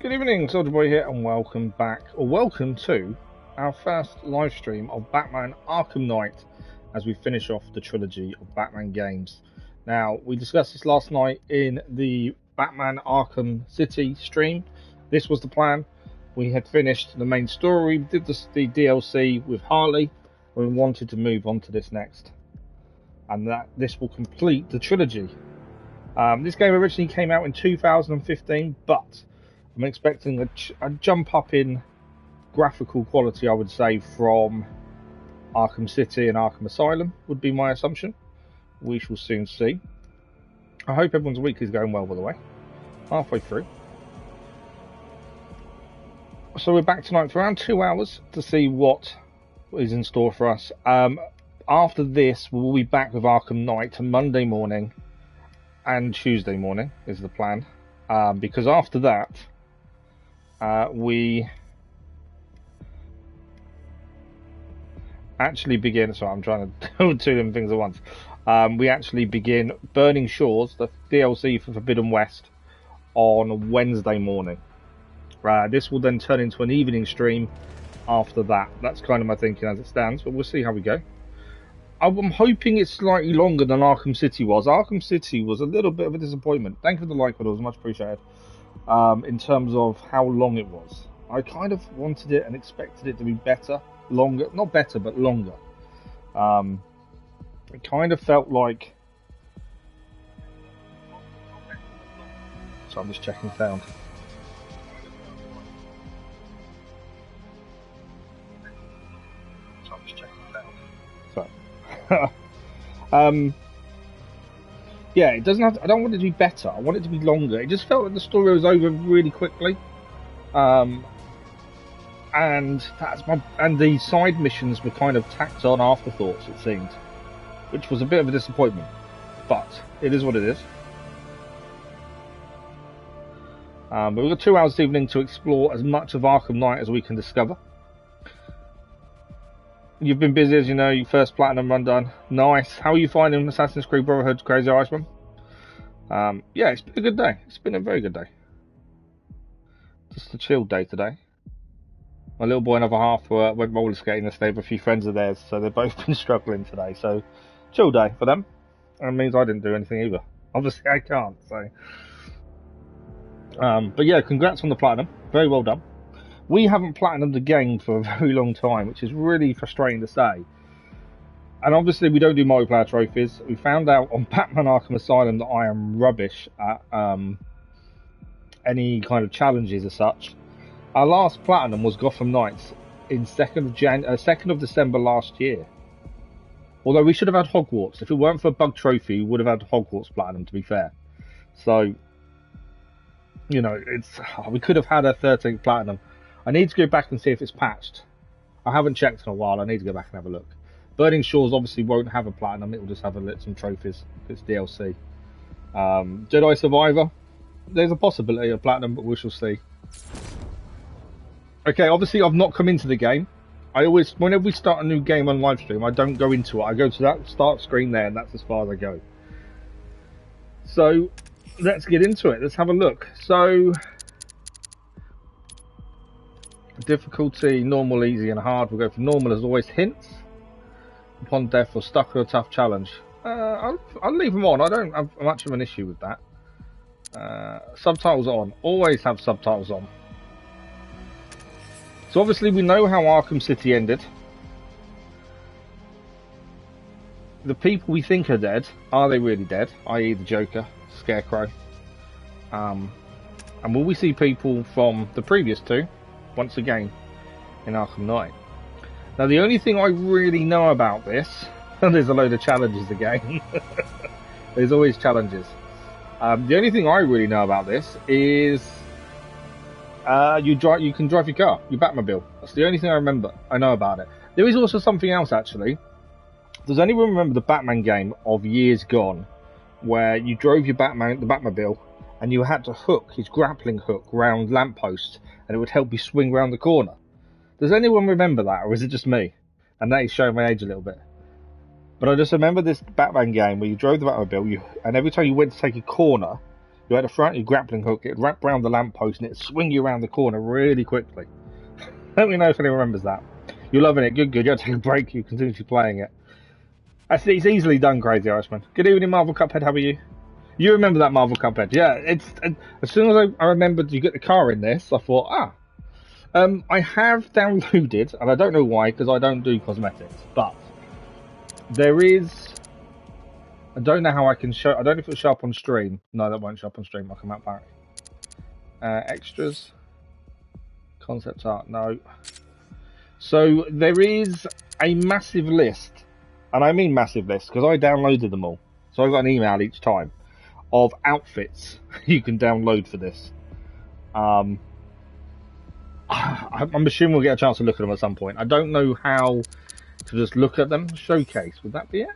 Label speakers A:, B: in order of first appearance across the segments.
A: Good evening, Soldier Boy here, and welcome back, or welcome to our first live stream of Batman Arkham Knight as we finish off the trilogy of Batman games. Now, we discussed this last night in the Batman Arkham City stream. This was the plan. We had finished the main story, did the DLC with Harley, and we wanted to move on to this next. And this will complete the trilogy. This game originally came out in 2015, but I'm expecting a jump up in graphical quality, I would say, from Arkham City and Arkham Asylum, would be my assumption. We shall soon see. I hope everyone's week is going well, by the way. Halfway through. So we're back tonight for around 2 hours to see what is in store for us. After this, we'll be back with Arkham Knight Monday morning and Tuesday morning, is the plan. Because after that, we actually begin. So I'm trying to do two different things at once. We actually begin Burning Shores, the DLC for Forbidden West, on Wednesday morning. This will then turn into an evening stream after that. That's kind of my thinking as it stands, but we'll see how we go. I'm hoping it's slightly longer than Arkham City was. Arkham City was a little bit of a disappointment. Thank you for the like, but it was much appreciated. In terms of how long it was, I kind of wanted it and expected it to be better, longer. Not better, but longer. It kind of felt like. So I'm just checking sound. Yeah, it doesn't have to, I don't want it to be better. I want it to be longer. It just felt like the story was over really quickly, and the side missions were kind of tacked on afterthoughts, it seemed, which was a bit of a disappointment. But it is what it is. But we've got 2 hours this evening to explore as much of Arkham Knight as we can discover. You've been busy, as you know, your first Platinum run done. Nice. How are you finding Assassin's Creed Brotherhood's Crazy Irishman? Yeah, it's been a good day. It's been a very good day. Just a chilled day today. My little boy and other half went roller skating yesterday with a few friends of theirs, so they've both been struggling today. So, chill day for them. That means I didn't do anything either. Obviously, I can't, so. But yeah, congrats on the Platinum. Very well done. We haven't platinumed the game for a very long time, which is really frustrating to say. And obviously we don't do multiplayer trophies. We found out on Batman Arkham Asylum that I am rubbish at any kind of challenges as such. Our last platinum was Gotham Knights in 2nd of December last year. Although we should have had Hogwarts. If it weren't for a bug trophy, we would have had Hogwarts platinum, to be fair. So, you know, we could have had a 13th platinum. I need to go back and see if it's patched. I haven't checked in a while. I need to go back and have a look. Burning Shores obviously won't have a platinum. It will just have some trophies. It's DLC. Jedi Survivor. There's a possibility of platinum, but we shall see. Okay, obviously I've not come into the game. Whenever we start a new game on live stream, I don't go into it. I go to that start screen there, and that's as far as I go. So let's get into it. Let's have a look. So. Difficulty, normal, easy and hard. We'll go for normal as always. Hints upon death or stuck with a tough challenge. I'll leave them on. I don't have much of an issue with that. Subtitles on. Always have subtitles on. So obviously we know how Arkham City ended. The people we think are dead, are they really dead? I.e. the Joker, Scarecrow. And will we see people from the previous two once again in Arkham Knight? Now the only thing I really know about this, and there's a load of challenges again, there's always challenges. The only thing I really know about this is you can drive your car, your Batmobile. That's the only thing I know about it. There is also something else actually. Does anyone remember the Batman game of years gone where you drove the Batmobile and you had to hook his grappling hook round lampposts and it would help you swing round the corner? Does anyone remember that, or is it just me? And that is showing my age a little bit. But I just remember this Batman game where you drove the Batmobile, and every time you went to take a corner, You had a front, your grappling hook, it'd wrap around the lamppost and it'd swing you around the corner really quickly. Let me know if anyone remembers that. You're loving it, good. You have to take a break, you continue playing it. It's easily done, Crazy Irishman. Good evening, Marvel Cuphead, how are you? You remember that Marvel Cuphead? Yeah, as soon as I remembered you get the car in this, I thought, I have downloaded, and I don't know why, because I don't do cosmetics, but there is, I don't know how I can show, I don't know if it'll show up on stream. No, that won't show up on stream, I'll come out back. Extras, concept art, no. So there is a massive list, and I mean massive list, because I downloaded them all. So I got an email each time of outfits you can download for this. I'm assuming we'll get a chance to look at them at some point. I don't know how to just look at them. Showcase, would that be it?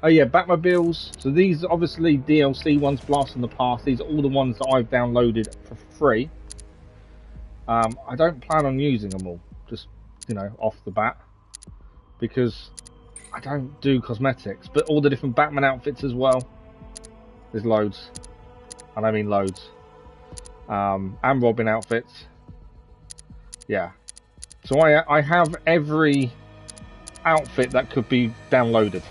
A: Oh yeah, Batmobiles. So these are obviously DLC ones, Blast from the Past. These are all the ones that I've downloaded for free. I don't plan on using them all, just, off the bat, because I don't do cosmetics. But all the different Batman outfits as well. There's loads, and I mean loads. And Robin outfits. Yeah. So I have every outfit that could be downloaded.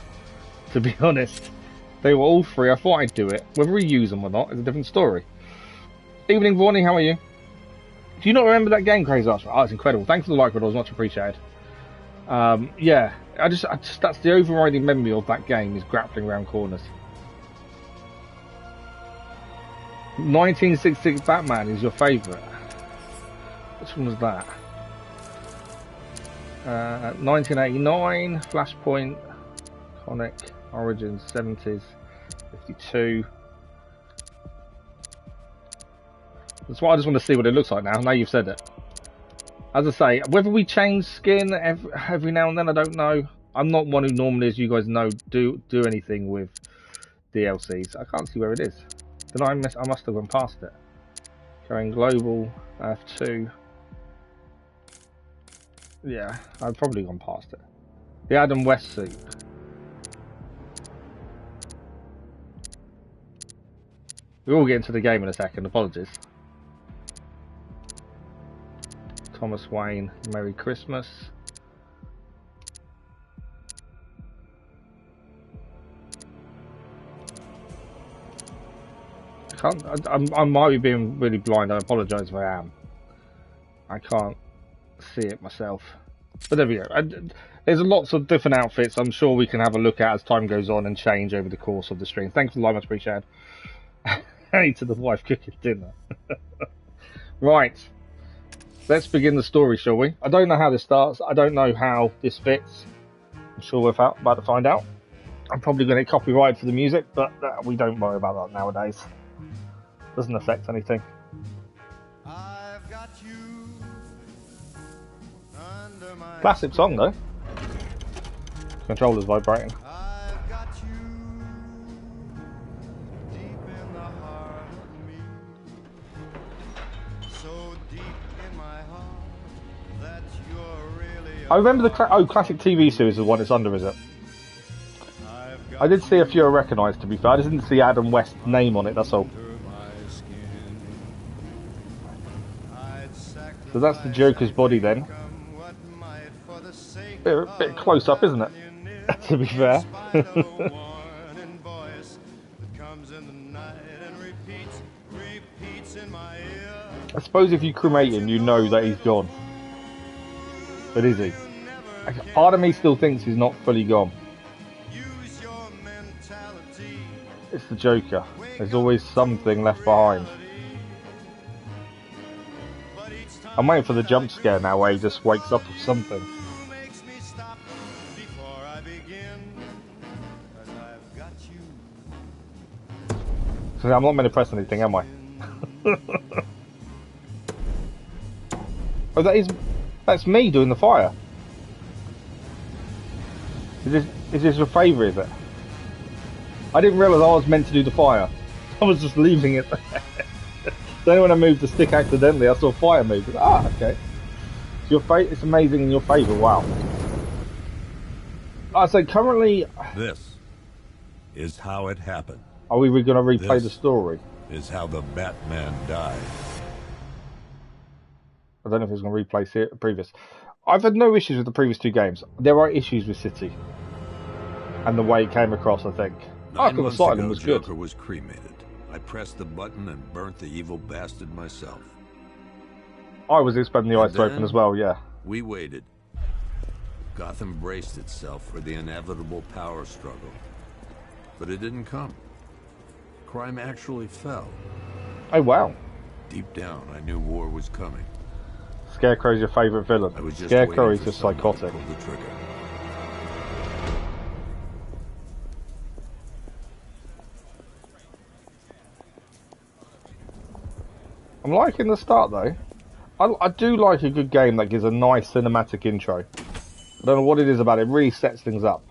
A: To be honest, they were all free. I thought I'd do it. Whether we use them or not is a different story. Evening, Vorney. How are you? Do you not remember that game, Crazy Archer? Oh, it's incredible. Thanks for the like, but it was much appreciated. Yeah, I just that's the overriding memory of that game, is grappling around corners. 1966 Batman is your favourite. Which one was that? 1989 Flashpoint, Iconic, Origins, 70s, 52. That's why I just want to see what it looks like now. Now you've said it. As I say, whether we change skin every now and then, I don't know. I'm not one who normally, as you guys know, do anything with DLCs. I can't see where it is. Did I miss? I must have gone past it. Going global, F2. Yeah, I've probably gone past it. The Adam West suit. We'll get into the game in a second. Apologies. Thomas Wayne, Merry Christmas. I might be being really blind. I apologise if I am. I can't see it myself. But there we go. There's lots of different outfits I'm sure we can have a look at as time goes on and change over the course of the stream. Thanks for the live, much appreciated. Hey to the wife cooking dinner. Right. Let's begin the story, shall we? I don't know how this starts. I don't know how this fits. I'm sure we're about to find out. I'm probably going to get copyrighted for the music, but we don't worry about that nowadays. Doesn't affect anything.
B: I've got you under my
A: Classic song though. Controller's vibrating.
B: I've got you deep in the heart of me, so deep in my heart that you're really.
A: I remember the classic TV series is the one it's under, is it? I did see a few I recognised, to be fair. I just didn't see Adam West's name on it, that's all. So that's the Joker's body then. Bit close up, isn't it? To be fair. I suppose if you cremate him, you know that he's gone. But is he? Part of me still thinks he's not fully gone. It's the Joker. There's always something left behind. I'm waiting for the jump scare now where he just wakes up with something. So I'm not meant to press anything, am I? Oh, that's me doing the fire. Is this your favour, is it? I didn't realise I was meant to do the fire. I was just leaving it there. Then when I moved the stick accidentally, I saw fire move. Ah, okay. It's amazing in your favour. Wow. I say currently.
C: This is how it happened.
A: Are we going to replay the
C: This
A: story?
C: is how the Batman died.
A: I don't know if it's going to replace it previous. I've had no issues with the previous 2 games. There are issues with City and the way it came across. I think
C: 9
A: Arkham
C: months
A: Asylum
C: ago,
A: was good.
C: Joker was cremated. I pressed the button and burnt the evil bastard myself.
A: I was expecting the
C: And
A: eyes to open
C: then
A: as well. Yeah.
C: We waited. Gotham braced itself for the inevitable power struggle. But it didn't come. Crime actually fell.
A: Oh wow.
C: Deep down, I knew war was coming.
A: Scarecrow's your favourite villain.
C: I was just
A: Scarecrow
C: waiting
A: is
C: for
A: just
C: someone to
A: psychotic.
C: pull the trigger.
A: I'm liking the start though. I do like a good game that gives a nice cinematic intro. I don't know what it is about it. It really sets things up.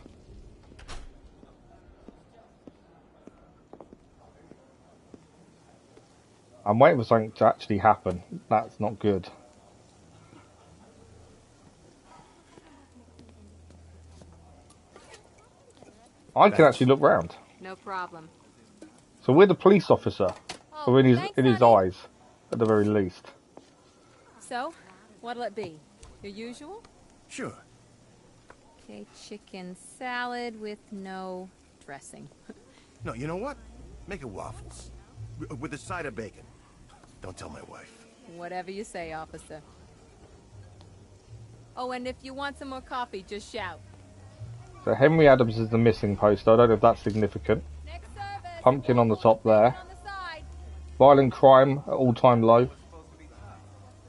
A: I'm waiting for something to actually happen. That's not good. I can actually look round.
D: No problem.
A: So we're the police officer.
D: Oh,
A: Or in
D: thanks,
A: his
D: honey.
A: eyes, at the very least.
D: So, what'll it be? Your usual?
B: Sure.
D: Okay, chicken salad with no dressing.
B: No, you know what? Make it waffles. With a side of bacon. Don't tell my wife.
D: Whatever you say, officer. Oh, and if you want some more coffee, just shout.
A: So Henry Adams is the missing post. I don't know if that's significant.
D: Next service.
A: Pumpkin on the top there.
D: On the side.
A: Violent crime at all-time low.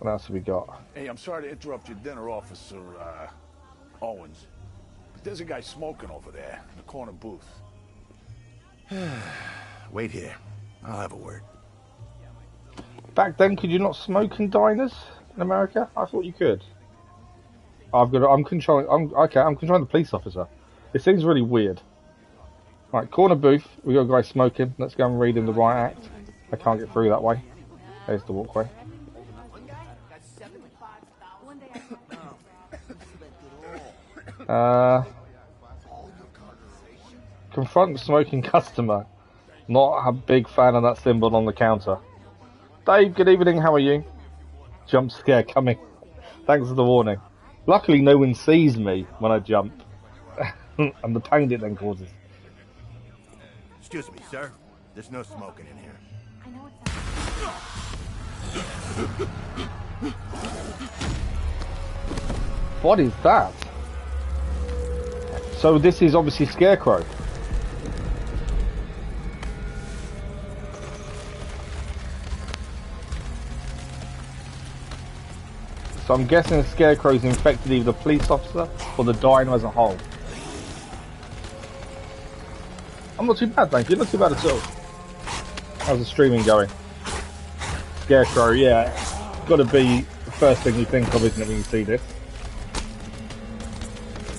A: What else have we got?
E: Hey, I'm sorry to interrupt your dinner, Officer Owens. But there's a guy smoking over there in the corner booth.
B: Wait here. I'll have a word.
A: Back then, could you not smoke in diners in America? I thought you could. I'm controlling the police officer. It seems really weird. Right, corner booth. We got a guy smoking. Let's go and read him the riot act. I can't get through that way. There's the walkway. Confront smoking customer. Not a big fan of that symbol on the counter. Dave, good evening, how are you? Jump scare coming. Thanks for the warning. Luckily no one sees me when I jump. And the pain it then causes.
B: Excuse me, sir. There's no smoking in here.
D: I know it's
A: What is that? So this is obviously Scarecrow. So I'm guessing Scarecrow's infected either the police officer or the diner as a whole. I'm not too bad, thank you. Not too bad at all. How's the streaming going? Scarecrow, yeah. Got to be the first thing you think of, isn't it, when you see this?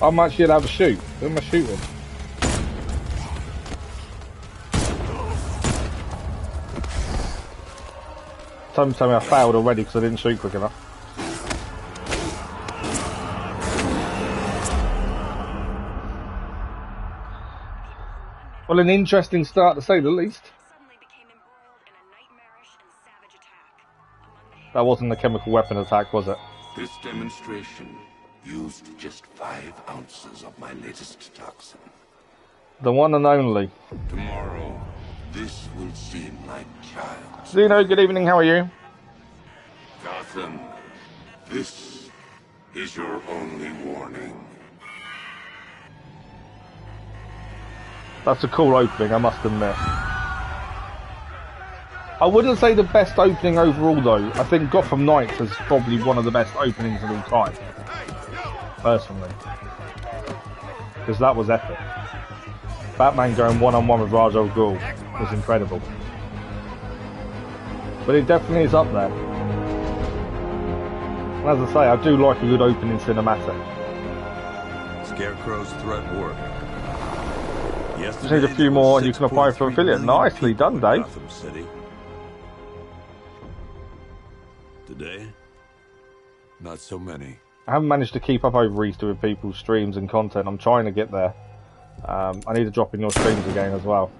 A: I'm actually gonna have a shoot. Who am I shooting? Someone tell me I failed already because I didn't shoot quick enough. Well, an interesting start to say the least. That wasn't a chemical weapon attack, was it?
F: This demonstration used just 5 ounces of my latest toxin.
A: The one and only.
F: Tomorrow, this will seem like child's.
A: Zeno, good evening, how are you?
F: Gotham, this is your only warning.
A: That's a cool opening, I must admit. I wouldn't say the best opening overall though. I think Gotham Knight is probably one of the best openings of all time. Personally. Because that was epic. Batman going one-on-one with Ra's al Ghul was incredible. But it definitely is up there. And as I say, I do like a good opening cinematic.
C: Scarecrow's threat worked.
A: Just need a few more and you can apply for affiliate. Nicely done, Dave.
C: Gotham City. Today, not so many.
A: I haven't managed to keep up over Easter with people's streams and content. I'm trying to get there. I need to drop in your streams again as well.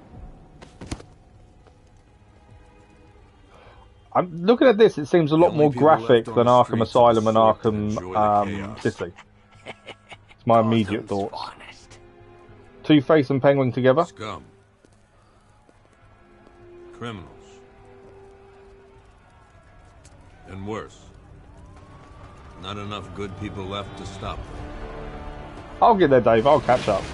A: I'm looking at this. It seems a lot more graphic than Arkham Asylum and Arkham City. It's my immediate thoughts. Two-Face and Penguin together.
C: Scum. Criminals. And worse. Not enough good people left to stop them.
A: I'll get there, Dave. I'll catch up.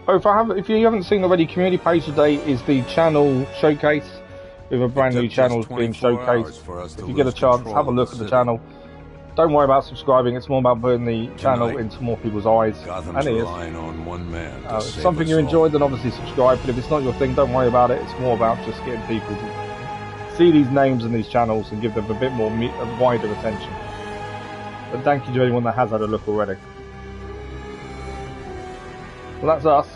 A: Oh, if you haven't seen already, community page today is the channel showcase with a brand new channel being showcased. If you get a chance, have a look at the channel. Don't worry about subscribing. It's more about putting the channel into more people's eyes.
C: Gotham's
A: and it is.
C: On one man
A: If it's something you enjoyed, then obviously subscribe. But if it's not your thing, don't worry about it. It's more about just getting people to see these names and these channels and give them a bit more a wider attention. But thank you to anyone that has had a look already. Well, that's us.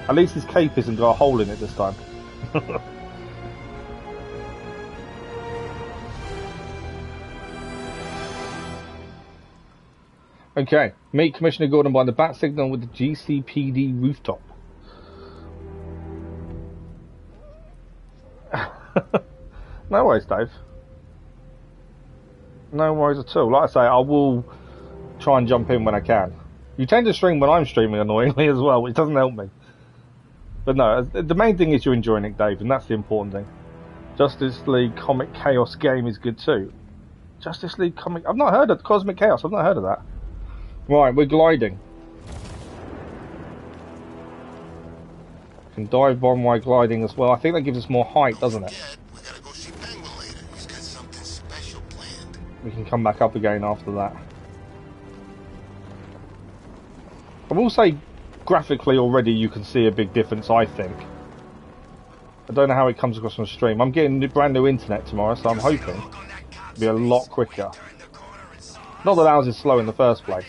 A: At least his cape hasn't got a hole in it this time. Okay, meet Commissioner Gordon by the bat signal with the GCPD rooftop. No worries, Dave. No worries at all. Like I say, I will try and jump in when I can. You tend to stream when I'm streaming, annoyingly, as well, which doesn't help me. But no, the main thing is you're enjoying it, Dave, and that's the important thing. Justice League Comic Chaos game is good too. Justice League Comic... I've not heard of Cosmic Chaos, I've not heard of that. Right, we're gliding. Can dive bomb while gliding as well. I think that gives us more height, doesn't it?
G: We gotta go see Penguin later. He's got something special planned.
A: We can come back up again after that. I will say, graphically already you can see a big difference, I think. I don't know how it comes across on stream. I'm getting brand new internet tomorrow, so I'm hoping it'll be a lot quicker. Not that ours is slow in the first place.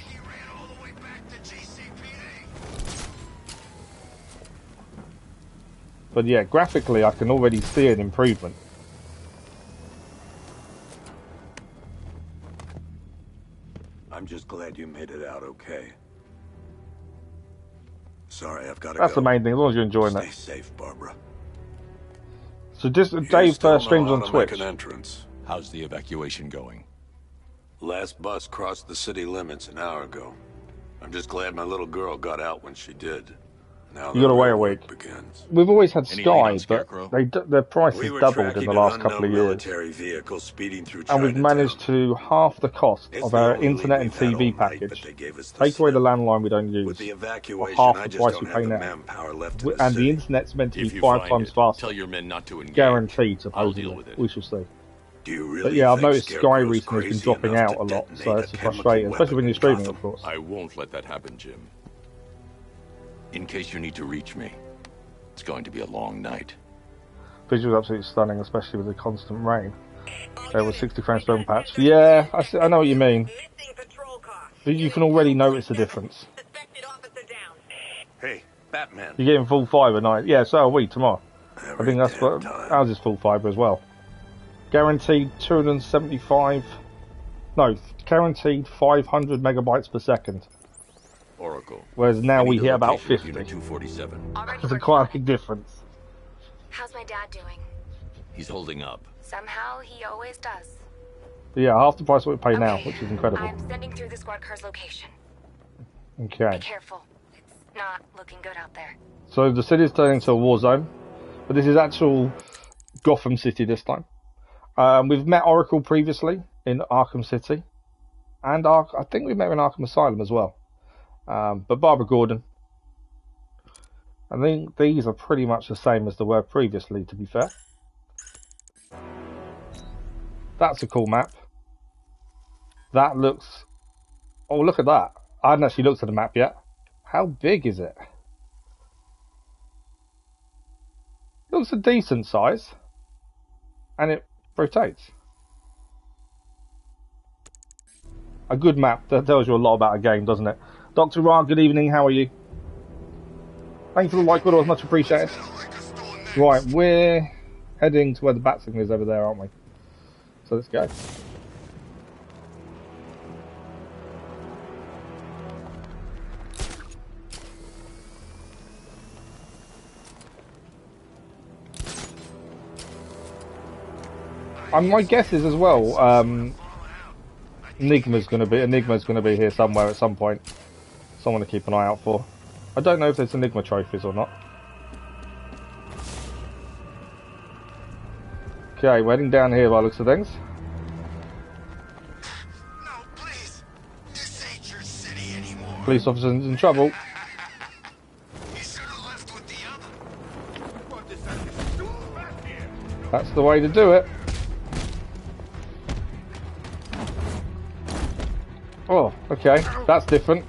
A: But yeah, graphically I can already see an improvement.
F: I'm just glad you made it out okay. Sorry, I've got to go.
A: That's the main thing, as long as you're enjoying it.
F: Stay safe, Barbara.
A: So just Dave streams on Twitch.
F: Make an entrance.
H: How's the evacuation going?
F: Last bus crossed the city limits an hour ago. I'm just glad my little girl got out when she did. Now
A: you got to wait a week.
F: Begins.
A: We've always had
H: Any
A: Sky,
H: Scarecrow?
A: but their price has doubled in the last couple of years. And we've managed to half the cost of our internet and TV package. Take away the landline we don't use, or half the price we pay now. And the internet's meant to be 5 times faster.
H: Tell your men not to engage.
A: Guaranteed,
H: I'll
A: supposedly.
H: deal with it.
A: We shall see.
F: But
A: yeah, I've noticed Sky recently has been dropping out a lot, so it's frustrating, especially when you're streaming, of course.
H: I won't let that happen, Jim. In case you need to reach me, it's going to be a long night.
A: Visuals absolutely stunning, especially with the constant rain. There was 60 frames per patch. Yeah, I know what you mean. But you can already notice the difference.
F: Hey, Batman.
A: You're getting full fibre night. Yeah, so are we tomorrow. I think that's what ours is, full fibre as well. Guaranteed 275. No, guaranteed 500 megabytes per second.
H: Oracle.
A: Whereas now we hit about 50.
H: Unit 247.
A: It's quite a big difference.
I: How's my dad doing?
H: He's holding up.
I: Somehow he always does.
A: But yeah, half the price what we pay now, which is incredible.
I: I'm sending through the squad car's location.
A: Okay.
I: Be careful. It's not looking good out there.
A: So the city's turning into a war zone, but this is actual Gotham City this time. We've met Oracle previously in Arkham City, and I think we met her in Arkham Asylum as well. But Barbara Gordon, I think these are pretty much the same as they were previously, to be fair. That's a cool map. That looks... Oh, look at that. I hadn't actually looked at the map yet. How big is it? Looks a decent size. And it rotates. A good map. That tells you a lot about a game, doesn't it? Dr. Ra, good evening, how are you? Thank you for the like, it much appreciated. Right, we're heading to where the bat signal is over there, aren't we? So let's go. My guess is as well, Enigma's gonna be here somewhere at some point. Someone to keep an eye out for. I don't know if there's Enigma trophies or not. Okay, we're heading down here by the looks of things.
G: No, please. This ain't your city anymore.
A: Police officer's in trouble.
G: You should have left with the other.
A: That's the way to do it. Oh, okay, that's different.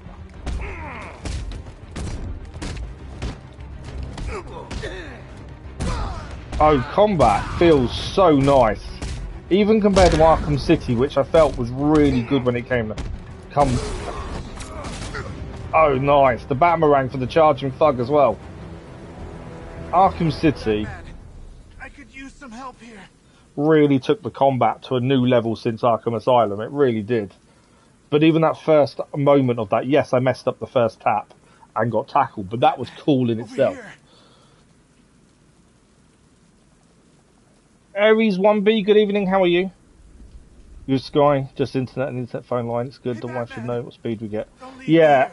A: Oh, combat feels so nice. Even compared to Arkham City, which I felt was really good when it came to Oh, nice. The Batmarang for the charging thug as well. Arkham City
B: I could use some help here.
A: really took the combat to a new level since Arkham Asylum. It really did. But even that first moment of that, yes, I messed up the first tap and got tackled, but that was cool in itself.
B: Here.
A: Aries 1B, good evening, how are you? Your Sky, just internet and internet phone line, it's good, the wife should know what speed we get. Yeah,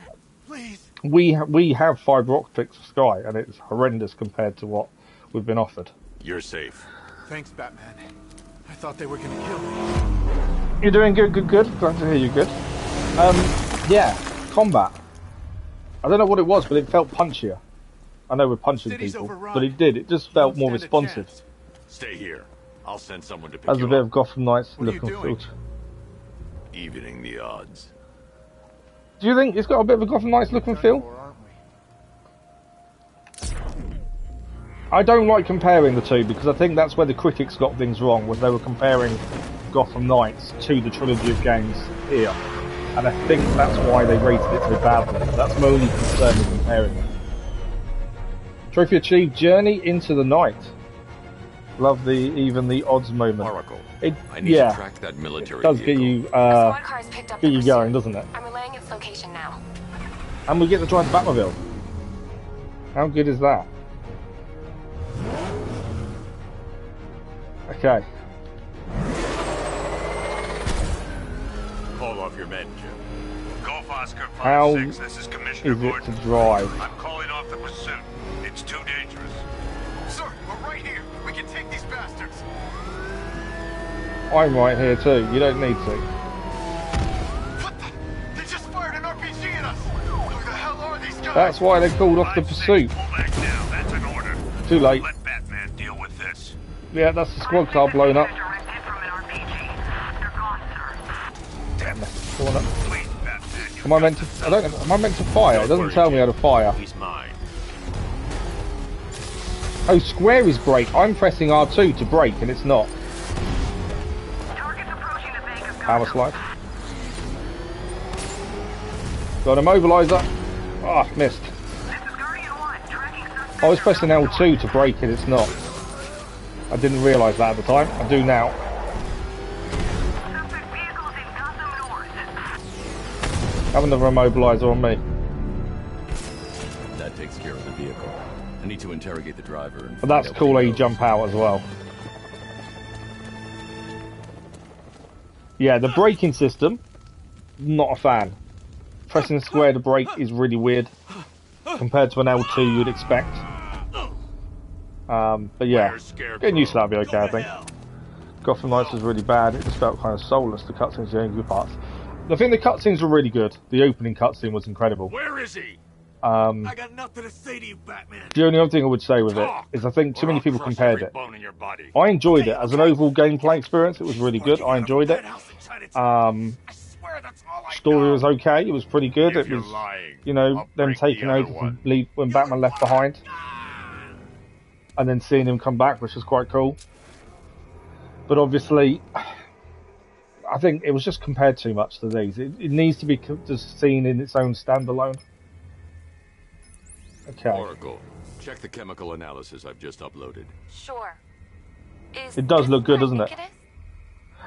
B: Please.
A: we have fibre optics for Sky, and it's horrendous compared to what we've been offered.
H: You're safe.
B: Thanks, Batman. I thought they were gonna kill me.
A: You're doing good, good. Glad to hear you're good. Yeah, combat. I don't know what it was, but it felt punchier. I know we're punching
B: City's
A: people,
B: overrun.
A: but it did. It just felt more
B: Don't stand a
A: responsive.
B: chance.
H: Stay here. I'll send someone to pick
A: As a
H: you
A: bit
H: up.
A: of Gotham Knights
B: What are you
A: looking
B: doing?
A: through.
H: Evening the odds.
A: Do you think it's got a bit of a Gotham Knights look and feel?
B: Or aren't we?
A: I don't like comparing the two because I think that's where the critics got things wrong, was they were comparing Gotham Knights to the trilogy of games here. And I think that's why they rated it so badly. That's my only concern with comparing them. Trophy achieved, Journey into the Night. Love even the odds moment.
H: Oracle.
A: It,
H: I need
A: yeah,
H: to track that military
A: it does
H: vehicle.
A: get you
I: Squad car's picked up
A: get
I: the
A: you
I: pursuit.
A: going, doesn't it?
I: I'm relaying its location now.
A: And we get to drive the Batmobile. How good is that? Okay.
H: Call off your men, Jim.
F: Golf Oscar
A: How
F: 5-6, this is Commissioner
A: is it
F: Gordon.
A: to drive?
F: I'm calling off the pursuit. It's too dangerous.
B: Sir, we're right here. We can take these bastards.
A: I'm right here too. You don't need to.
B: What the? They just fired an RPG at us. Who the hell are these guys?
A: That's why they called off the
F: 5-6,
A: pursuit.
F: pull back now. That's an order.
A: Too late.
F: Let Batman deal with this.
A: Yeah, that's the squad car blown up.
F: Damn it.
A: Blown up.
F: Please, Batman.
A: Am I meant to? I don't know. Am I meant to fire? It doesn't tell me how to fire.
H: He's mine.
A: Oh, square is brake. I'm pressing R2 to brake, and it's not. Power slide. Got a mobilizer. Ah, missed. I was pressing L2 to brake, and it's not. I didn't realise that at the time. I do now. Have another immobilizer on me.
H: That takes care of the vehicle. I need to interrogate the driver. And
A: But that's
H: find out
A: cool
H: where
A: how
H: he
A: you
H: goes.
A: jump out as well. Yeah, the braking system, not a fan. Pressing square to brake is really weird compared to an L2 you'd expect. But yeah,
H: Where's Scarecrow?
A: getting used to that will be okay, I think. Gotham Knights was really bad. It just felt kind of soulless. The cutscenes, the only good parts. I think the cutscenes were really good. The opening cutscene was incredible.
H: Where is he?
B: I got nothing to say to you, Batman.
A: The only other thing I would say with it is I think too many people compared it.
H: Bone in your body.
A: I enjoyed it as an overall gameplay experience. It was really good. I enjoyed it. Story was okay. It was pretty good.
H: If
A: It
H: you're
A: was,
H: lying,
A: you know,
H: I'll
A: them
H: break
A: taking
H: the other
A: over
H: one.
A: from Lee when Batman left behind, and then seeing him come back, which was quite cool. But obviously, I think it was just compared too much to these. It needs to be just seen in its own standalone. Okay.
H: Oracle, check the chemical analysis I've just uploaded.
I: Sure.
A: It does look good, doesn't it?
I: It is?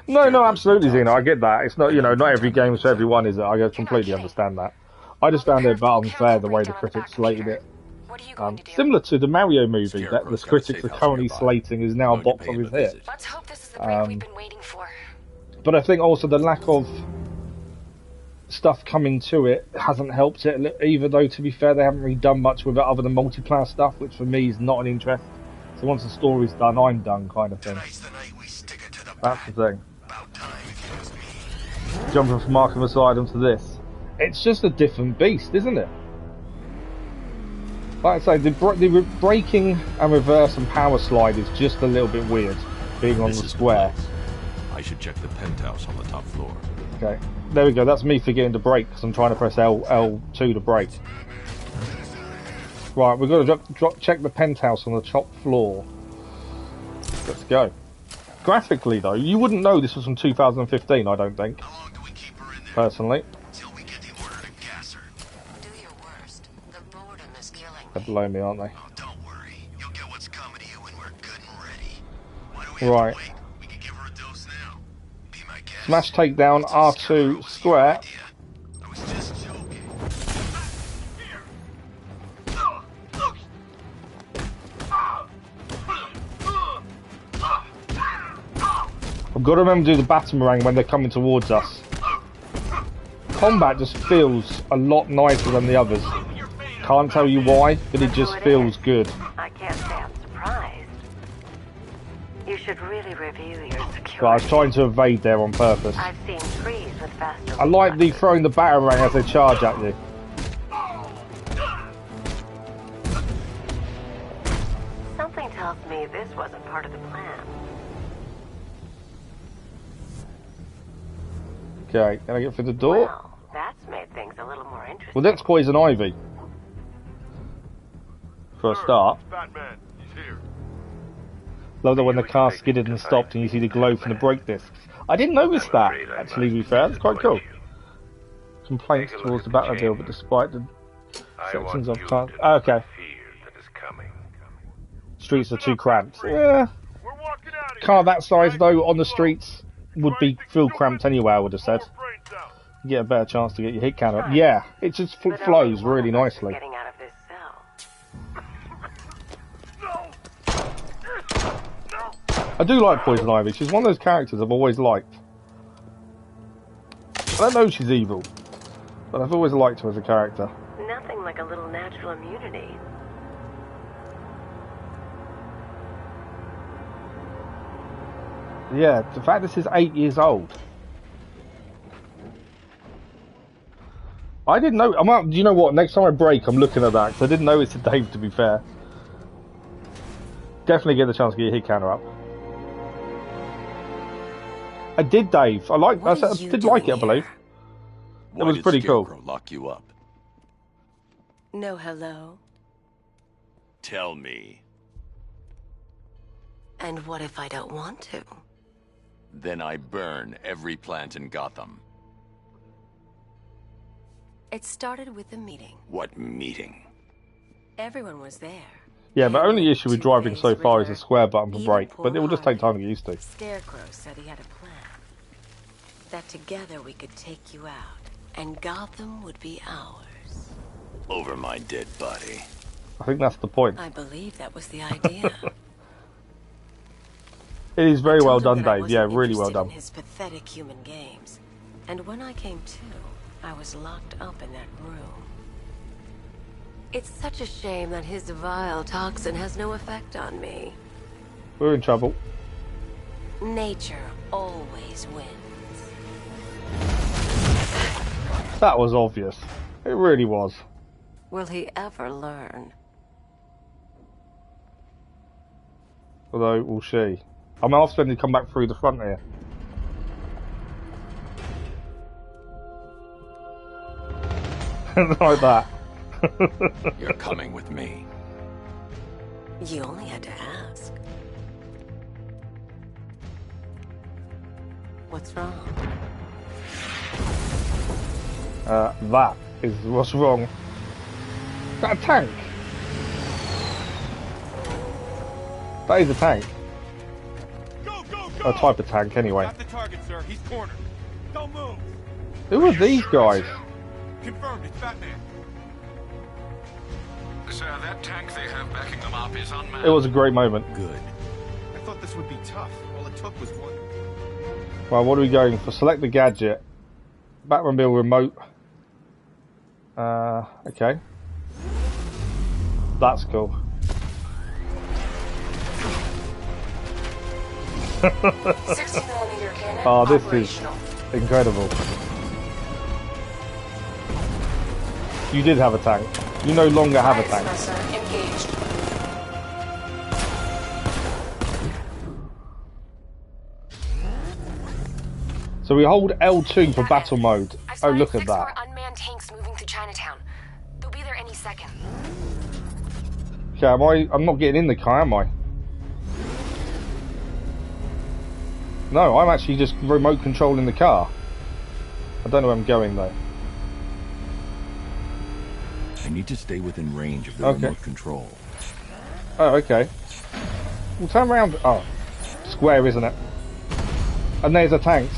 A: No, absolutely, Zeno. I get that. It's not, you know, not every game is for everyone, is it? I completely understand that. I just found it a bit unfair the way the critics slated it.
I: What are you going to do?
A: Similar to the Mario movie that the
H: Scarecrow's got a
A: critics
H: safe
A: are
H: house
A: currently
H: nearby.
A: slating is now a
H: I'm going to
A: box
H: pay
A: of
H: him
A: his
H: a
A: head.
H: visit.
I: Let's hope this is the break we've been waiting for.
A: But I think also the lack of stuff coming to it hasn't helped it either, though, to be fair. They haven't really done much with it other than multiplayer stuff, which for me is not an interest. So once the story's done, I'm done, kind of thing.
G: Tonight's the night we stick it to the
A: That's the thing.
G: About time, if you ask me.
A: Jumping from Arkham Asylum to this. It's just a different beast, isn't it? Like I say, the braking and reverse and power slide is just a little bit weird, being on
H: This
A: the
H: is
A: square.
H: place. I should check the penthouse on the top floor.
A: Okay, there we go. That's me forgetting to brake because I'm trying to press L2 to brake. Right, we've got to check the penthouse on the top floor. Let's go. Graphically, though, you wouldn't know this was from 2015, I don't think.
G: How long do we keep her in there?
A: Personally.
G: Till we get the order to gas her.
I: Do your worst. The boredom is killing
A: They're
I: me.
A: below me, aren't they?
G: Oh, don't worry. You'll get what's coming to you when we're good and ready. Why do we have
A: Right.
G: to wait? We can give her a dose now. Be my guest.
A: Smash takedown, R2 square.
G: I was just joking.
A: I've got to remember to do the Batmobile when they're coming towards us. Combat just feels a lot nicer than the others. Can't tell you why, but it just feels good.
J: I can't say I'm surprised. You should really review your security.
A: So I was trying to evade there on purpose.
J: I've seen trees with faster.
A: I like the throwing the batarang as they charge at you.
J: Something tells me this wasn't part of the plan.
A: Okay, can I get through the door?
J: Well, that's made things a little more interesting.
A: Well, that's Poison Ivy. For a start.
B: Batman, he's here.
A: Love that when the car skidded and stopped and you see the glow from the brake discs. I didn't notice that, actually, to be fair. That's quite cool. Complaints towards the Batmobile, but despite the sections of cars. Okay. Streets are too cramped. Yeah. Car that size, though, on the streets would feel cramped anyway, I would have said. You get a better chance to get your hit count up. Yeah, it just flows really nicely.
J: Getting out of this cell.
A: I do like Poison Ivy. She's one of those characters I've always liked. I don't know she's evil, but I've always liked her as a character.
J: Nothing like a little natural immunity.
A: Yeah, the fact this is 8 years old. I didn't know. Do you know what? Next time I break, I'm looking at that because I didn't know it's a Dave. To be fair, definitely get the chance to get your hit counter up. I did, Dave. I did like it. I believe it was pretty cool.
H: Lock you up.
J: No hello.
H: Tell me.
J: And what if I don't want to?
H: Then I burn every plant in Gotham.
J: It started with a meeting.
H: What meeting?
J: Everyone was there.
A: Yeah, the only issue with driving so far is the square button for brake, but it will just take time to get used to.
J: Scarecrow said he had a plan. That together we could take you out, and Gotham would be ours.
H: Over my dead body.
A: I think that's the point.
J: I believe that was the idea.
A: It is very well done, Dave. Yeah, really well done.
J: In his pathetic human games, and when I came to, I was locked up in that room. It's such a shame that his vile toxin has no effect on me.
A: We're in trouble.
J: Nature always wins.
A: That was obvious. It really was.
J: Will he ever learn?
A: Although, will she? I'm asking to come back through the front here. Like that.
H: You're coming with me.
J: You only had to ask. What's wrong?
A: That is what's wrong. Is that a tank? That is a tank.
B: Go, go, go!
A: A type of tank, anyway.
B: Got the target, sir. He's cornered. Don't move.
A: Who are these guys?
B: Confirmed. It's Batman.
K: Sir, that tank they have backing them up is unmanned.
A: It was a great moment.
L: Good. I thought this would be tough. All it took was one.
A: Right, what are we going for? Select the gadget. Batmobile remote. Okay. That's cool.
J: 60mm cannon.
A: Oh, this
J: operational.
A: is incredible. You did have a tank. You no longer have a tank.
J: Engaged.
A: So we hold L2 for battle mode. Oh, look at
J: Six more
A: that.
J: unmanned tanks moving through Chinatown. They'll be there any second.
A: Okay, I'm not getting in the car, am I? No, I'm actually just remote controlling the car. I don't know where I'm going though.
L: I need to stay within range of the remote control.
A: Oh, okay. We'll turn around. Oh, square, isn't it? And there's the tanks.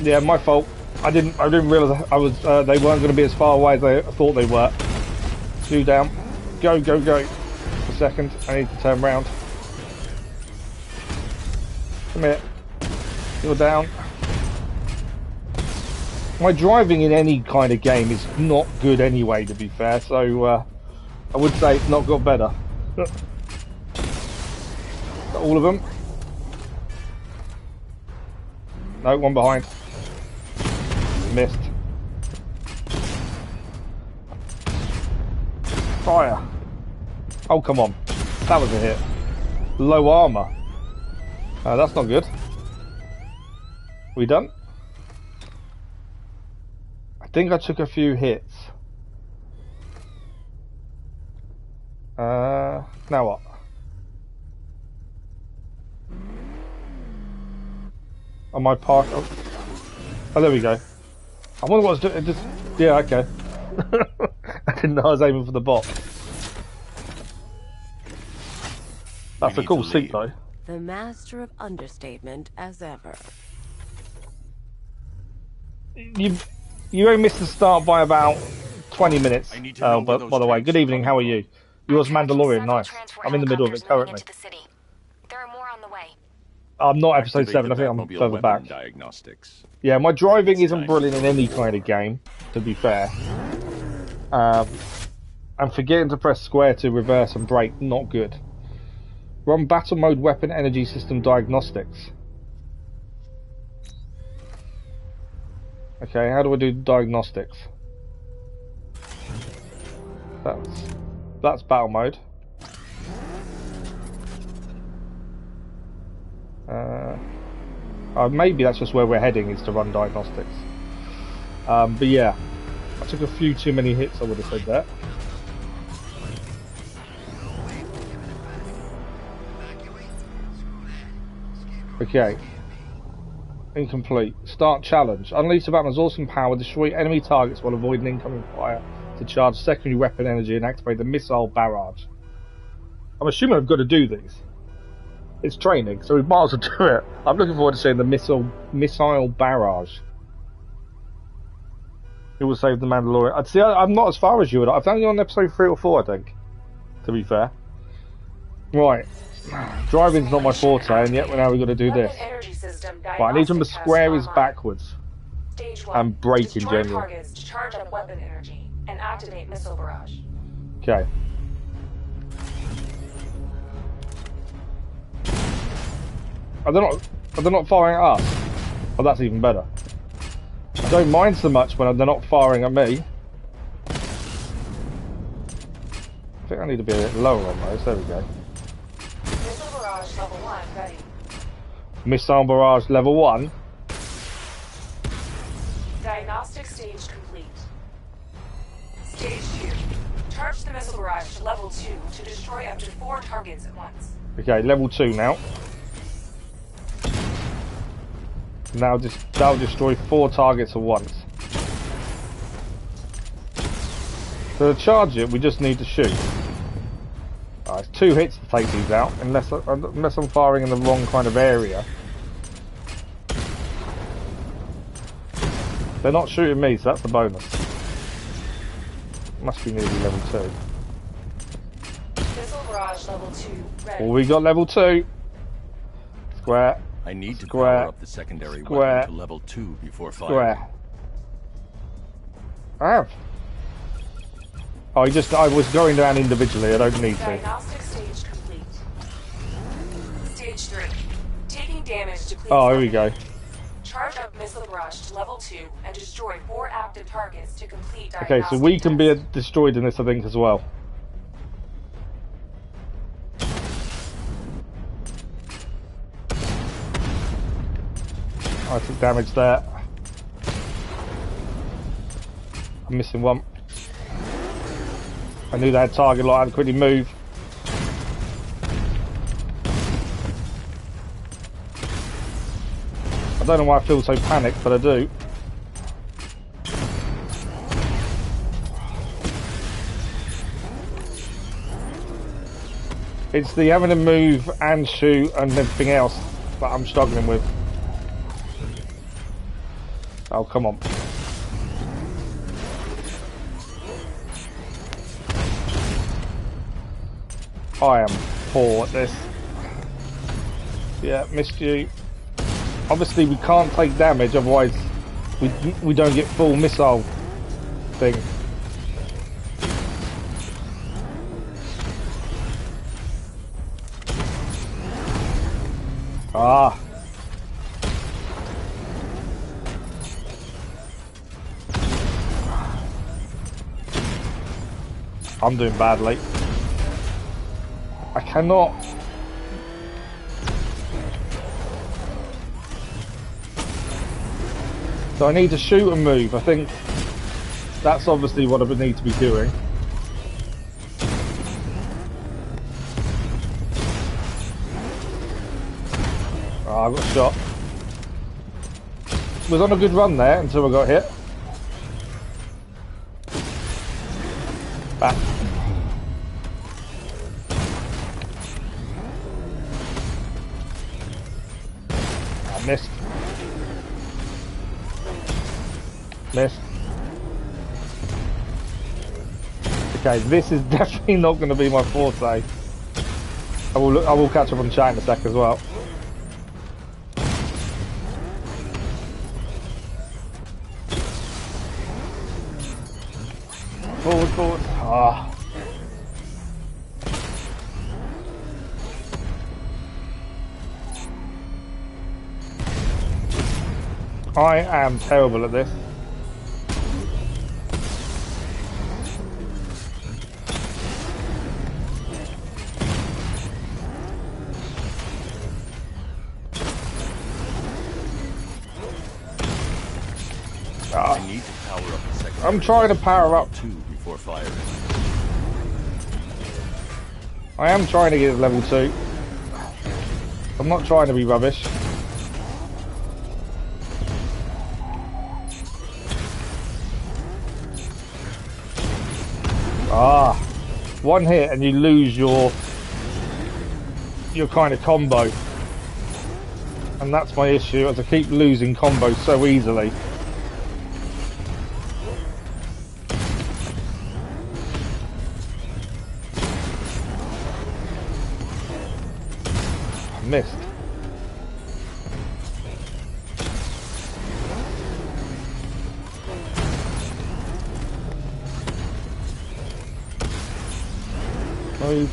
A: Yeah, my fault. I didn't realise I was. They weren't going to be as far away as I thought they were. 2 down. Go, go, go. A second. I need to turn around. Come here. You're down. My driving in any kind of game is not good anyway, to be fair, so I would say it's not got better. All of them? No, one behind. Missed. Fire. Oh, come on. That was a hit. Low armor. That's not good. We done? I think I took a few hits. Now what? On my park. Oh, there we go. I wonder what I was doing. Just, yeah, okay. I didn't know I was aiming for the bot. That's a cool seat, though.
J: The master of understatement as ever.
A: You only missed the start by about 20 minutes. By the way, good evening. How are you? Yours Mandalorian, nice. I'm in the middle of it currently.
J: There are more on the way.
A: I'm not episode 7. I think I'm further back.
L: Diagnostics.
A: Yeah, my driving isn't brilliant in any kind of game, to be fair. And forgetting to press square to reverse and brake, not good. Run battle mode weapon energy system diagnostics. Okay, how do I do diagnostics? That's battle mode. Maybe that's just where we're heading, is to run diagnostics. But yeah, I took a few too many hits, I would have said that. Okay. Incomplete. Start challenge. Unleash the Batman's awesome power, destroy enemy targets while avoiding incoming fire to charge secondary weapon energy and activate the missile barrage. I'm assuming I've got to do these. It's training, so we might as well do it. I'm looking forward to seeing the missile barrage. It will save the Mandalorian. I'd see. I'm not as far as you. I've only on episode 3 or 4, I think. To be fair. Right. Driving's not my forte, and yet now we've got to do this. Right, I need to square his backwards. And brake in general.
M: Charge up weapon energy and activate missile barrage.
A: Okay. Are they not firing at us? Oh, that's even better. I don't mind so much when they're not firing at me. I think I need to be a bit lower on those. There we go.
M: Missile barrage level 1 ready.
A: Missile barrage level 1.
M: Diagnostic stage complete. Stage 2. Charge the missile barrage to level 2 to destroy up to 4 targets at once.
A: Okay, level 2 now. Now that'll destroy 4 targets at once. So to charge it, we just need to shoot. It's 2 hits to take these out, unless I'm firing in the wrong kind of area. They're not shooting me, so that's a bonus. Must be nearly level 2.
M: Missile barrage level 2 ready.
A: Well, we got level 2. Square.
H: I need to
A: Square.
H: power up the secondary
A: Square.
H: weapon to level 2 before firing.
A: Square. I have. I was going down individually, I don't need to.
M: Diagnostic stage complete. Stage 3. Taking damage to clean.
A: Oh, here we go.
M: Charge up missile barrage to level 2 and destroy 4 active targets to complete
A: Okay,
M: diagnostic
A: so we can be
M: tests.
A: destroyed in this, I think, as well. I took damage there. I'm missing one. I knew they had target lock, I had to quickly move. I don't know why I feel so panicked, but I do. It's the having to move and shoot and everything else that I'm struggling with. Oh, come on. I am poor at this. Yeah, missed you. Obviously we can't take damage, otherwise we don't get full missile thing. Ah. I'm doing badly. I cannot. So I need to shoot and move. I think that's obviously what I would need to be doing. Oh, I got shot. Was on a good run there until I got hit. Back. I missed. Missed. Okay, this is definitely not going to be my forte. I will catch up on chat in a sec as well. Forward, forward. Ah. I am terrible at this.
H: I need to power up the secondary.
A: I'm trying to power up.
H: 2 before firing.
A: I am trying to get level 2. I'm not trying to be rubbish. Ah, one hit and you lose your kind of combo, and that's my issue, as I keep losing combos so easily. I missed. Move.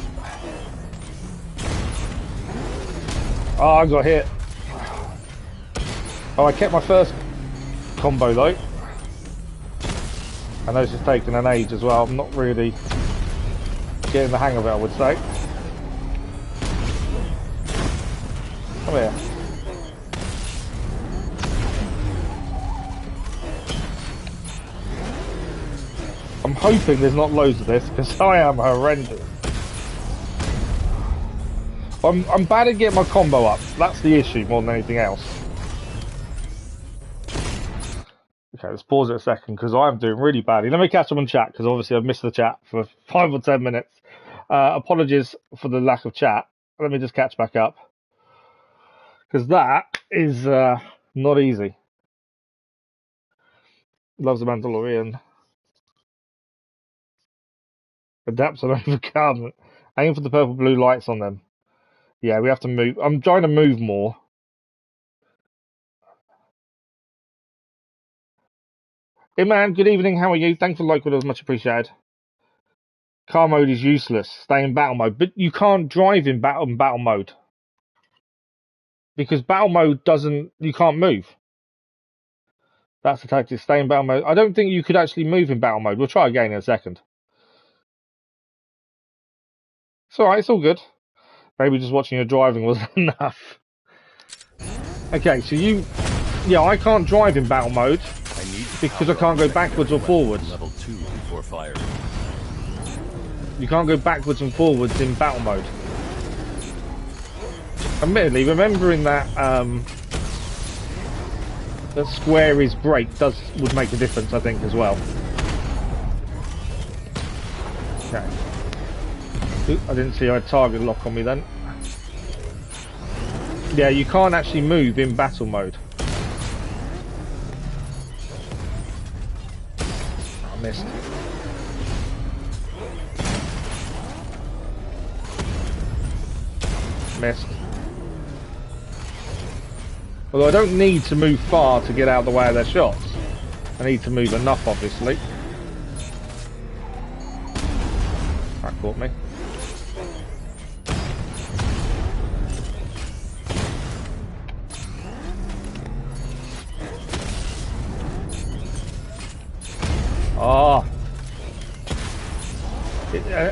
A: Oh, I got hit. Oh, I kept my first combo though. I know this is taking an age as well. I'm not really getting the hang of it, I would say. Come here. I'm hoping there's not loads of this, because I am horrendous. I'm bad at getting my combo up. That's the issue more than anything else. Okay, let's pause it a second because I'm doing really badly. Let me catch up on chat because obviously I've missed the chat for 5 or 10 minutes. Apologies for the lack of chat. Let me just catch back up because that is not easy. Loves the Mandalorian. Adapts and overcome. Aim for the purple blue lights on them. Yeah, we have to move. I'm trying to move more. Hey man, good evening. How are you? Thanks for the like, it was much appreciated. Car mode is useless. Stay in battle mode, but you can't drive in battle mode because battle mode doesn't. You can't move. That's the tactic. Stay in battle mode. I don't think you could actually move in battle mode. We'll try again in a second. It's alright. It's all good. Maybe just watching your driving was enough. Okay, so you... Yeah, I can't drive in battle mode because I can't go backwards or forwards.
H: Level 2 before firing.
A: You can't go backwards and forwards in battle mode. Admittedly, remembering that that square is brake would make a difference, I think, as well. Okay. Oop, I didn't see I had target lock on me then. Yeah, you can't actually move in battle mode. Oh, I missed. Missed. Although I don't need to move far to get out of the way of their shots. I need to move enough, obviously. That caught me. Ah,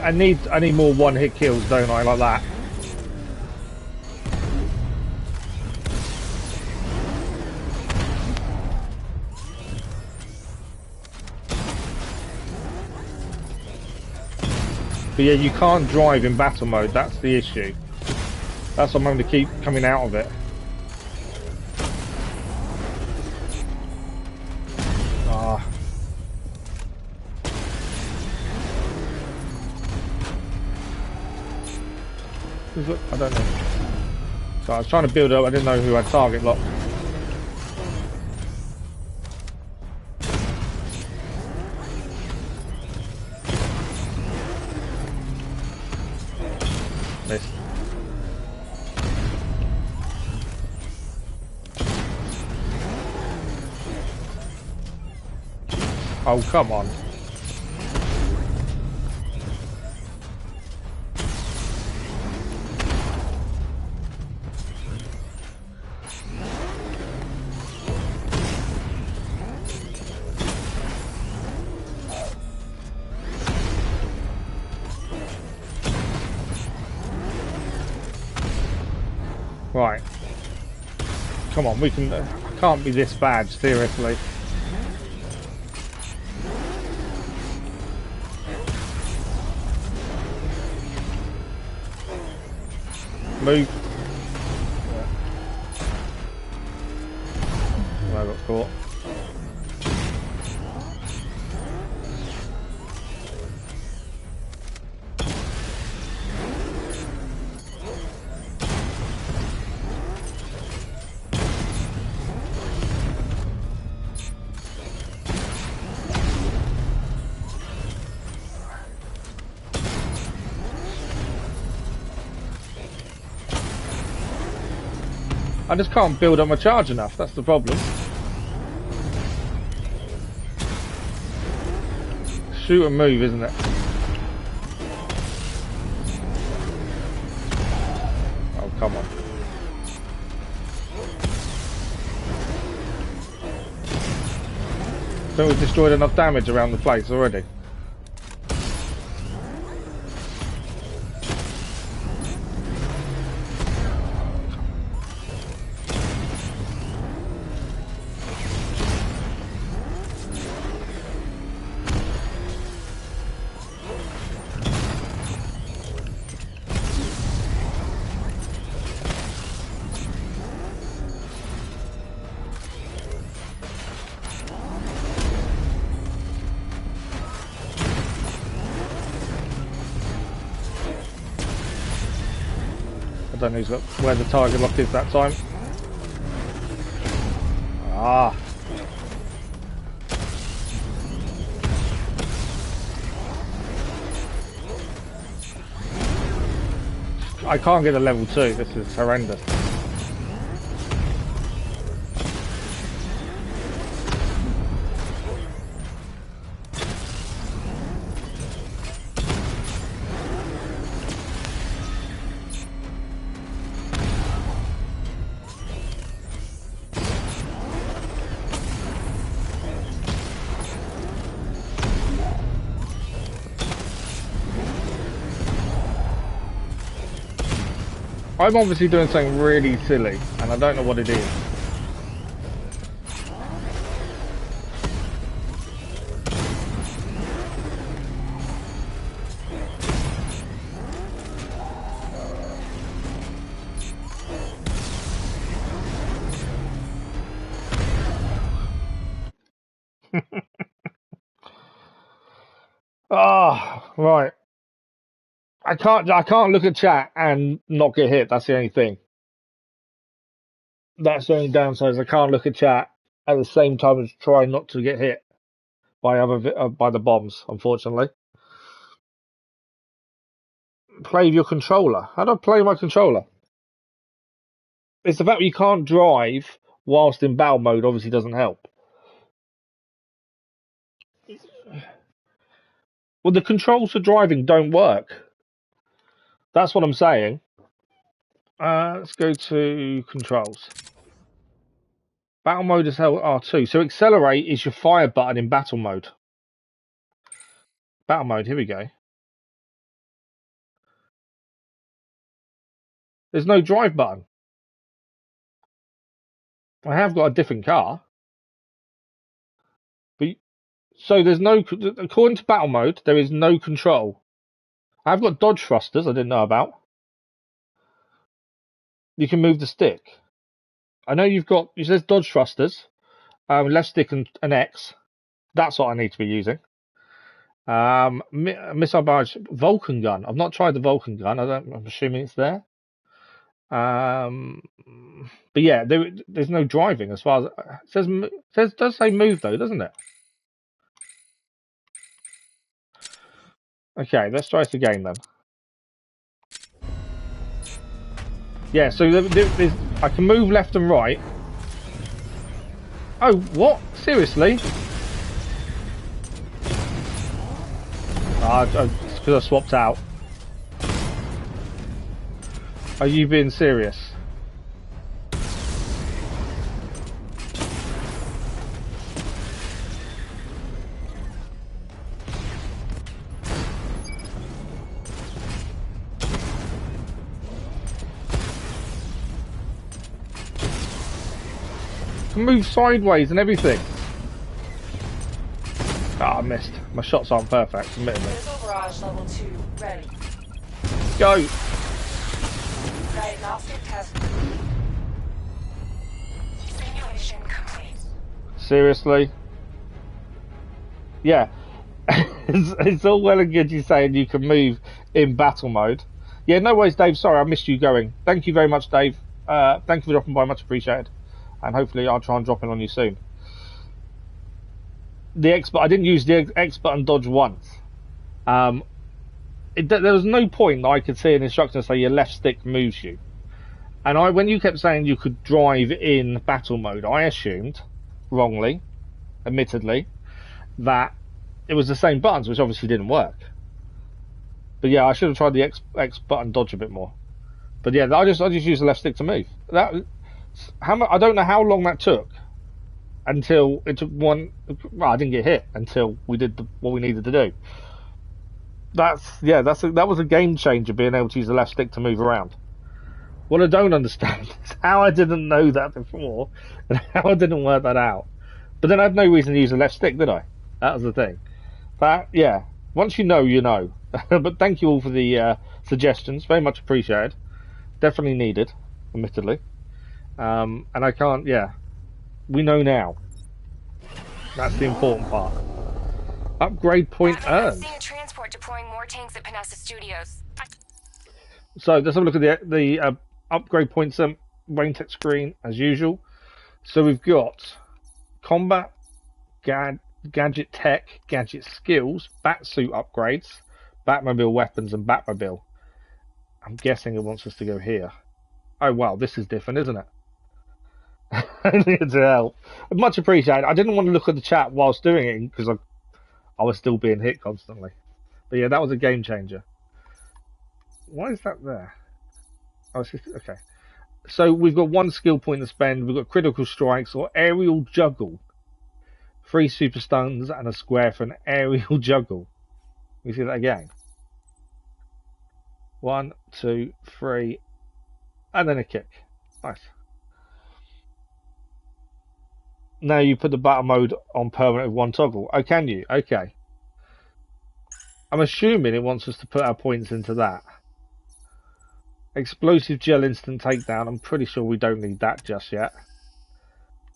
A: I need more one-hit kills, don't I? Like that. But yeah, you can't drive in battle mode. That's the issue. That's why I'm going to keep coming out of it. Ah. I don't know. So I was trying to build up, I didn't know who had target lock. Missed. Oh, come on. Right. Come on, we can... can't be this bad, seriously. Move. Yeah. I got caught. I just can't build up my charge enough, that's the problem. Shoot and move, isn't it? Oh, come on. So we've destroyed enough damage around the place already. I don't know where the target lock is that time. Ah. I can't get a level 2. This is horrendous. I'm obviously doing something really silly, and I don't know what it is. Ah, right. I can't look at chat and not get hit. That's the only thing. That's the only downside. Is I can't look at chat at the same time as try not to get hit by by the bombs. Unfortunately, play with your controller. How do I play my controller? It's the fact that you can't drive whilst in battle mode. Obviously, doesn't help. Well, the controls for driving don't work. That's what I'm saying. Let's go to controls. Battle mode is held R2. So accelerate is your fire button in battle mode. Battle mode, here we go. There's no drive button. I have got a different car. But so there's no, according to battle mode, there is no control. I've got dodge thrusters I didn't know about. You can move the stick. I know you've got, it says dodge thrusters, left stick and X. That's what I need to be using. Missile barrage, Vulcan gun. I've not tried the Vulcan gun. I'm assuming it's there. But yeah, there's no driving as far as it does say move though, doesn't it? Okay, let's try it again then. Yeah, so I can move left and right. Oh, what? Seriously? It's because I swapped out. Are you being serious? Can move sideways and everything. Ah, I missed. My shots aren't perfect, admittedly.
M: Missile barrage level 2 ready.
A: Go!
M: Diagnostic test complete. Simulation complete.
A: Seriously? Yeah. it's all well and good you saying you can move in battle mode. Yeah, no worries, Dave. Sorry, I missed you going. Thank you very much, Dave. Thank you for dropping by. Much appreciated. And hopefully I'll try and drop in on you soon. I didn't use the X button dodge once. There was no point that I could see an instruction say your left stick moves you. And when you kept saying you could drive in battle mode, I assumed, wrongly, admittedly, that it was the same buttons, which obviously didn't work. But yeah, I should have tried the X button dodge a bit more. But yeah, I just used the left stick to move. I don't know how long that took until it took one. Well, I didn't get hit until we did what we needed to do. That was a game changer, being able to use the left stick to move around. What I don't understand is how I didn't know that before and how I didn't work that out. But then I had no reason to use the left stick, did I? That was the thing. But yeah, once you know, you know. But thank you all for the suggestions. Very much appreciated. Definitely needed, admittedly. And I can't, yeah. We know now. That's the important part. Upgrade point earned.
I: Seeing transport deploying more tanks at Panassa Studios.
A: So let's have a look at the upgrade points rain tech screen as usual. So we've got combat, gadget tech, gadget skills, Batsuit upgrades, Batmobile weapons, and Batmobile. I'm guessing it wants us to go here. Oh wow, this is different, isn't it? It's help. Much appreciated. I didn't want to look at the chat whilst doing it because I was still being hit constantly. But yeah, that was a game changer. Why is that there? Oh, it's just, okay. So we've got 1 skill point to spend. We've got critical strikes or aerial juggle. 3 super stuns and a square for an aerial juggle. We see that again. 1, 2, 3, and then a kick. Nice. Now you put the battle mode on permanent with 1 toggle. Oh, can you? Okay. I'm assuming it wants us to put our points into that. Explosive gel instant takedown. I'm pretty sure we don't need that just yet.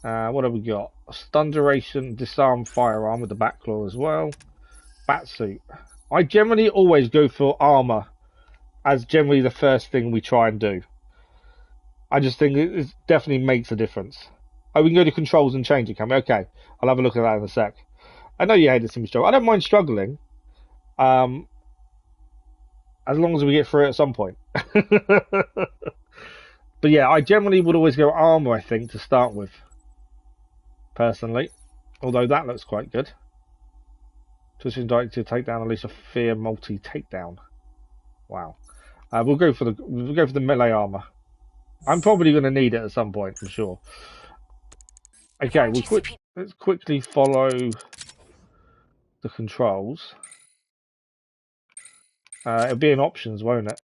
A: What have we got? Stun duration, disarm firearm with the bat claw as well. Bat suit. I generally always go for armor as generally the first thing we try and do. I just think it definitely makes a difference. Oh, we can go to controls and change it, can we? Okay, I'll have a look at that in a sec. I know you hate this struggle. I don't mind struggling. As long as we get through it at some point. But yeah, I generally would always go armor, I think, to start with. Personally. Although that looks quite good. Twitching direct to take down Alicia Fear multi takedown. Wow. We'll go for the melee armor. I'm probably going to need it at some point, I'm sure. Okay, let's quickly follow the controls. It'll be in options, won't it?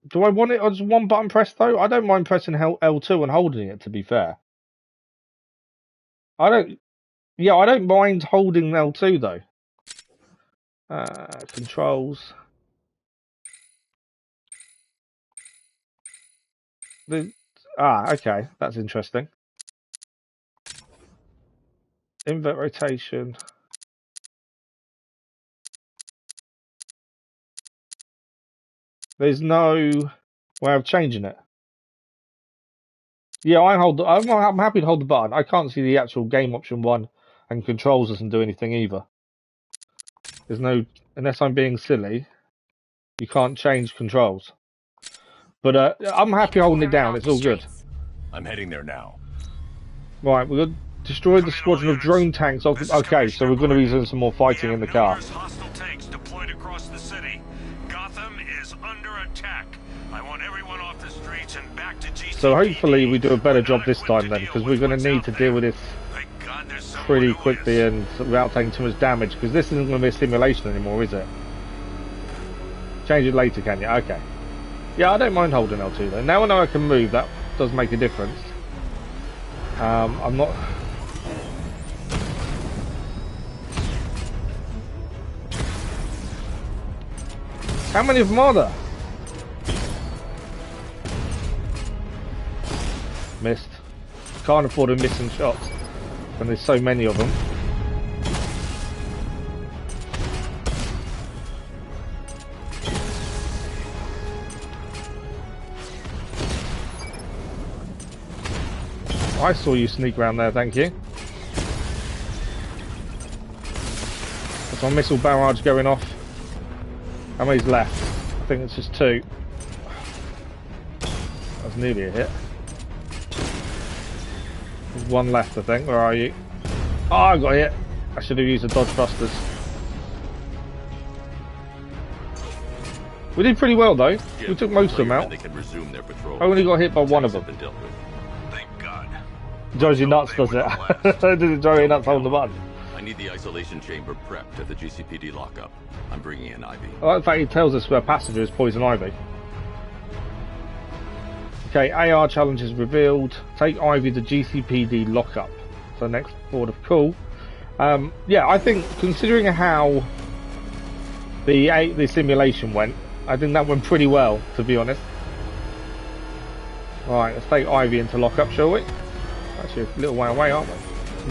A: Do I want it as 1 button press though? I don't mind pressing L2 and holding it, to be fair. I don't mind holding L2 though. Controls. Okay, that's interesting. Invert rotation. There's no way of changing it. Yeah, I'm happy to hold the button. I can't see the actual game option 1, and controls doesn't do anything either. There's no, unless I'm being silly, you can't change controls. But I'm happy holding it down. It's all good.
H: I'm heading there now.
A: Right, we've got destroyed the squadron of drone tanks. Okay, so we're going to be doing some more fighting in the car.
K: Hostile tanks deployed across the city. Gotham is under attack. I want everyone off the streets and back to GCPD.
A: So hopefully we do a better job this time then, because we're going to need to deal with this pretty quickly and without taking too much damage, because this isn't going to be a simulation anymore, is it? Change it later, can you? Okay. Yeah, I don't mind holding L2 though. Now I know I can move, that does make a difference. I'm not... How many of them are there? Missed. Can't afford a missing shots when there's so many of them. I saw you sneak around there, thank you. That's my missile barrage going off. How many's left? I think it's just 2. That's nearly a hit. There's 1 left, I think. Where are you? Oh, I got hit. I should have used the dodge busters. We did pretty well though. We took most of them out. I only got hit by 1 of them. Drives you nuts, does it? Does it drive you nuts holding the button?
H: I need the isolation chamber prepped at the GCPD lockup. I'm bringing in Ivy.
A: I like the fact he tells us where passenger is Poison Ivy. Okay, AR challenge is revealed. Take Ivy to GCPD lockup. So next board of call. Yeah, I think considering how the simulation went, I think that went pretty well, to be honest. Right, let's take Ivy into lockup, shall we? Actually, a little way away, aren't we?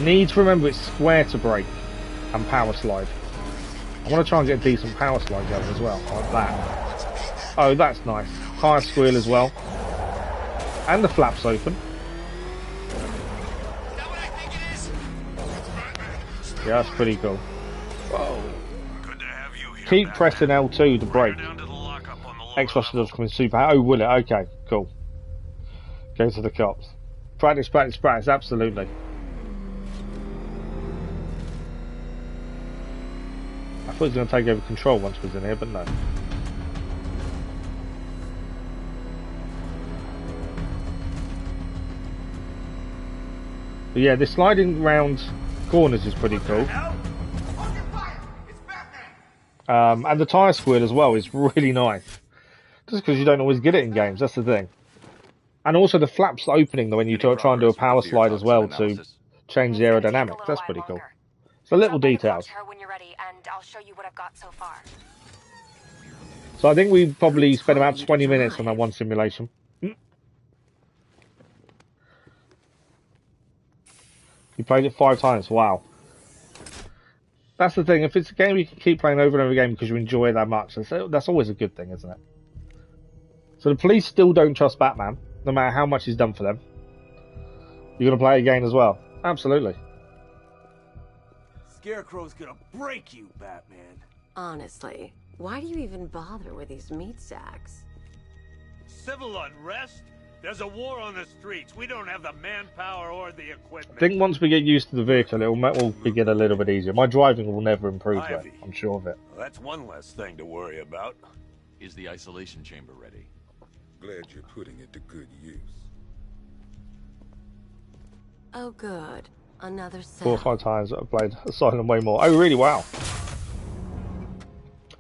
A: Need to remember it's square to brake and power slide. I want to try and get a decent power slide going as well, like that. Oh, that's nice. Tire squeal as well. And the flaps open. Yeah, that's pretty cool. Whoa. Keep pressing L2 to brake. Ex-Russian does become super. Oh, will it? Okay, cool. Go to the cops. Practice, practice, practice. Absolutely. I thought he was going to take over control once he was in here, but no. But yeah, the sliding round corners is pretty cool. And the tyre squid as well is really nice. Just because you don't always get it in games, that's the thing. And also the flaps opening when you try and do a power slide as well to change the aerodynamics. That's pretty cool. So little details. So I think we probably spent about 20 minutes on that one simulation. You played it 5 times. Wow. That's the thing. If it's a game you can keep playing over and over again because you enjoy it that much, that's always a good thing, isn't it? So the police still don't trust Batman, no matter how much he's done for them. You're going to play it again as well? Absolutely.
N: Scarecrow's gonna break you, Batman.
J: Honestly, why do you even bother with these meat sacks?
K: Civil unrest? There's a war on the streets. We don't have the manpower or the equipment.
A: I think once we get used to the vehicle, it will get a little bit easier. My driving will never improve though, I'm sure of it.
F: Well, that's one less thing to worry about.
H: Is the isolation chamber ready?
O: Glad you're putting it to good use.
J: Oh, good. Another cell.
A: 4 or 5 times I've played Asylum way more. Oh, really? Wow.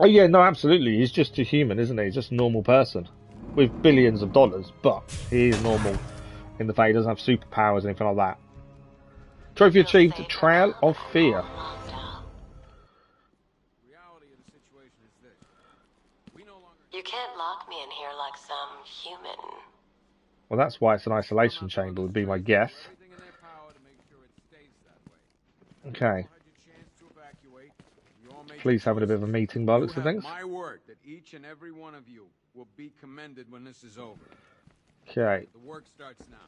A: Oh, yeah, no, absolutely. He's just a human, isn't he? He's just a normal person with billions of dollars, but he is normal in the fact he doesn't have superpowers or anything like that. Trophy achieved, Trail of Fear.
J: You can't lock me in here like some human.
A: Well, that's why it's an isolation chamber, would be my guess. Okay. Police having a bit of a meeting by the looks of things.
P: My word that each and every one of you will be commended when this is over.
A: Okay.
P: The work starts now.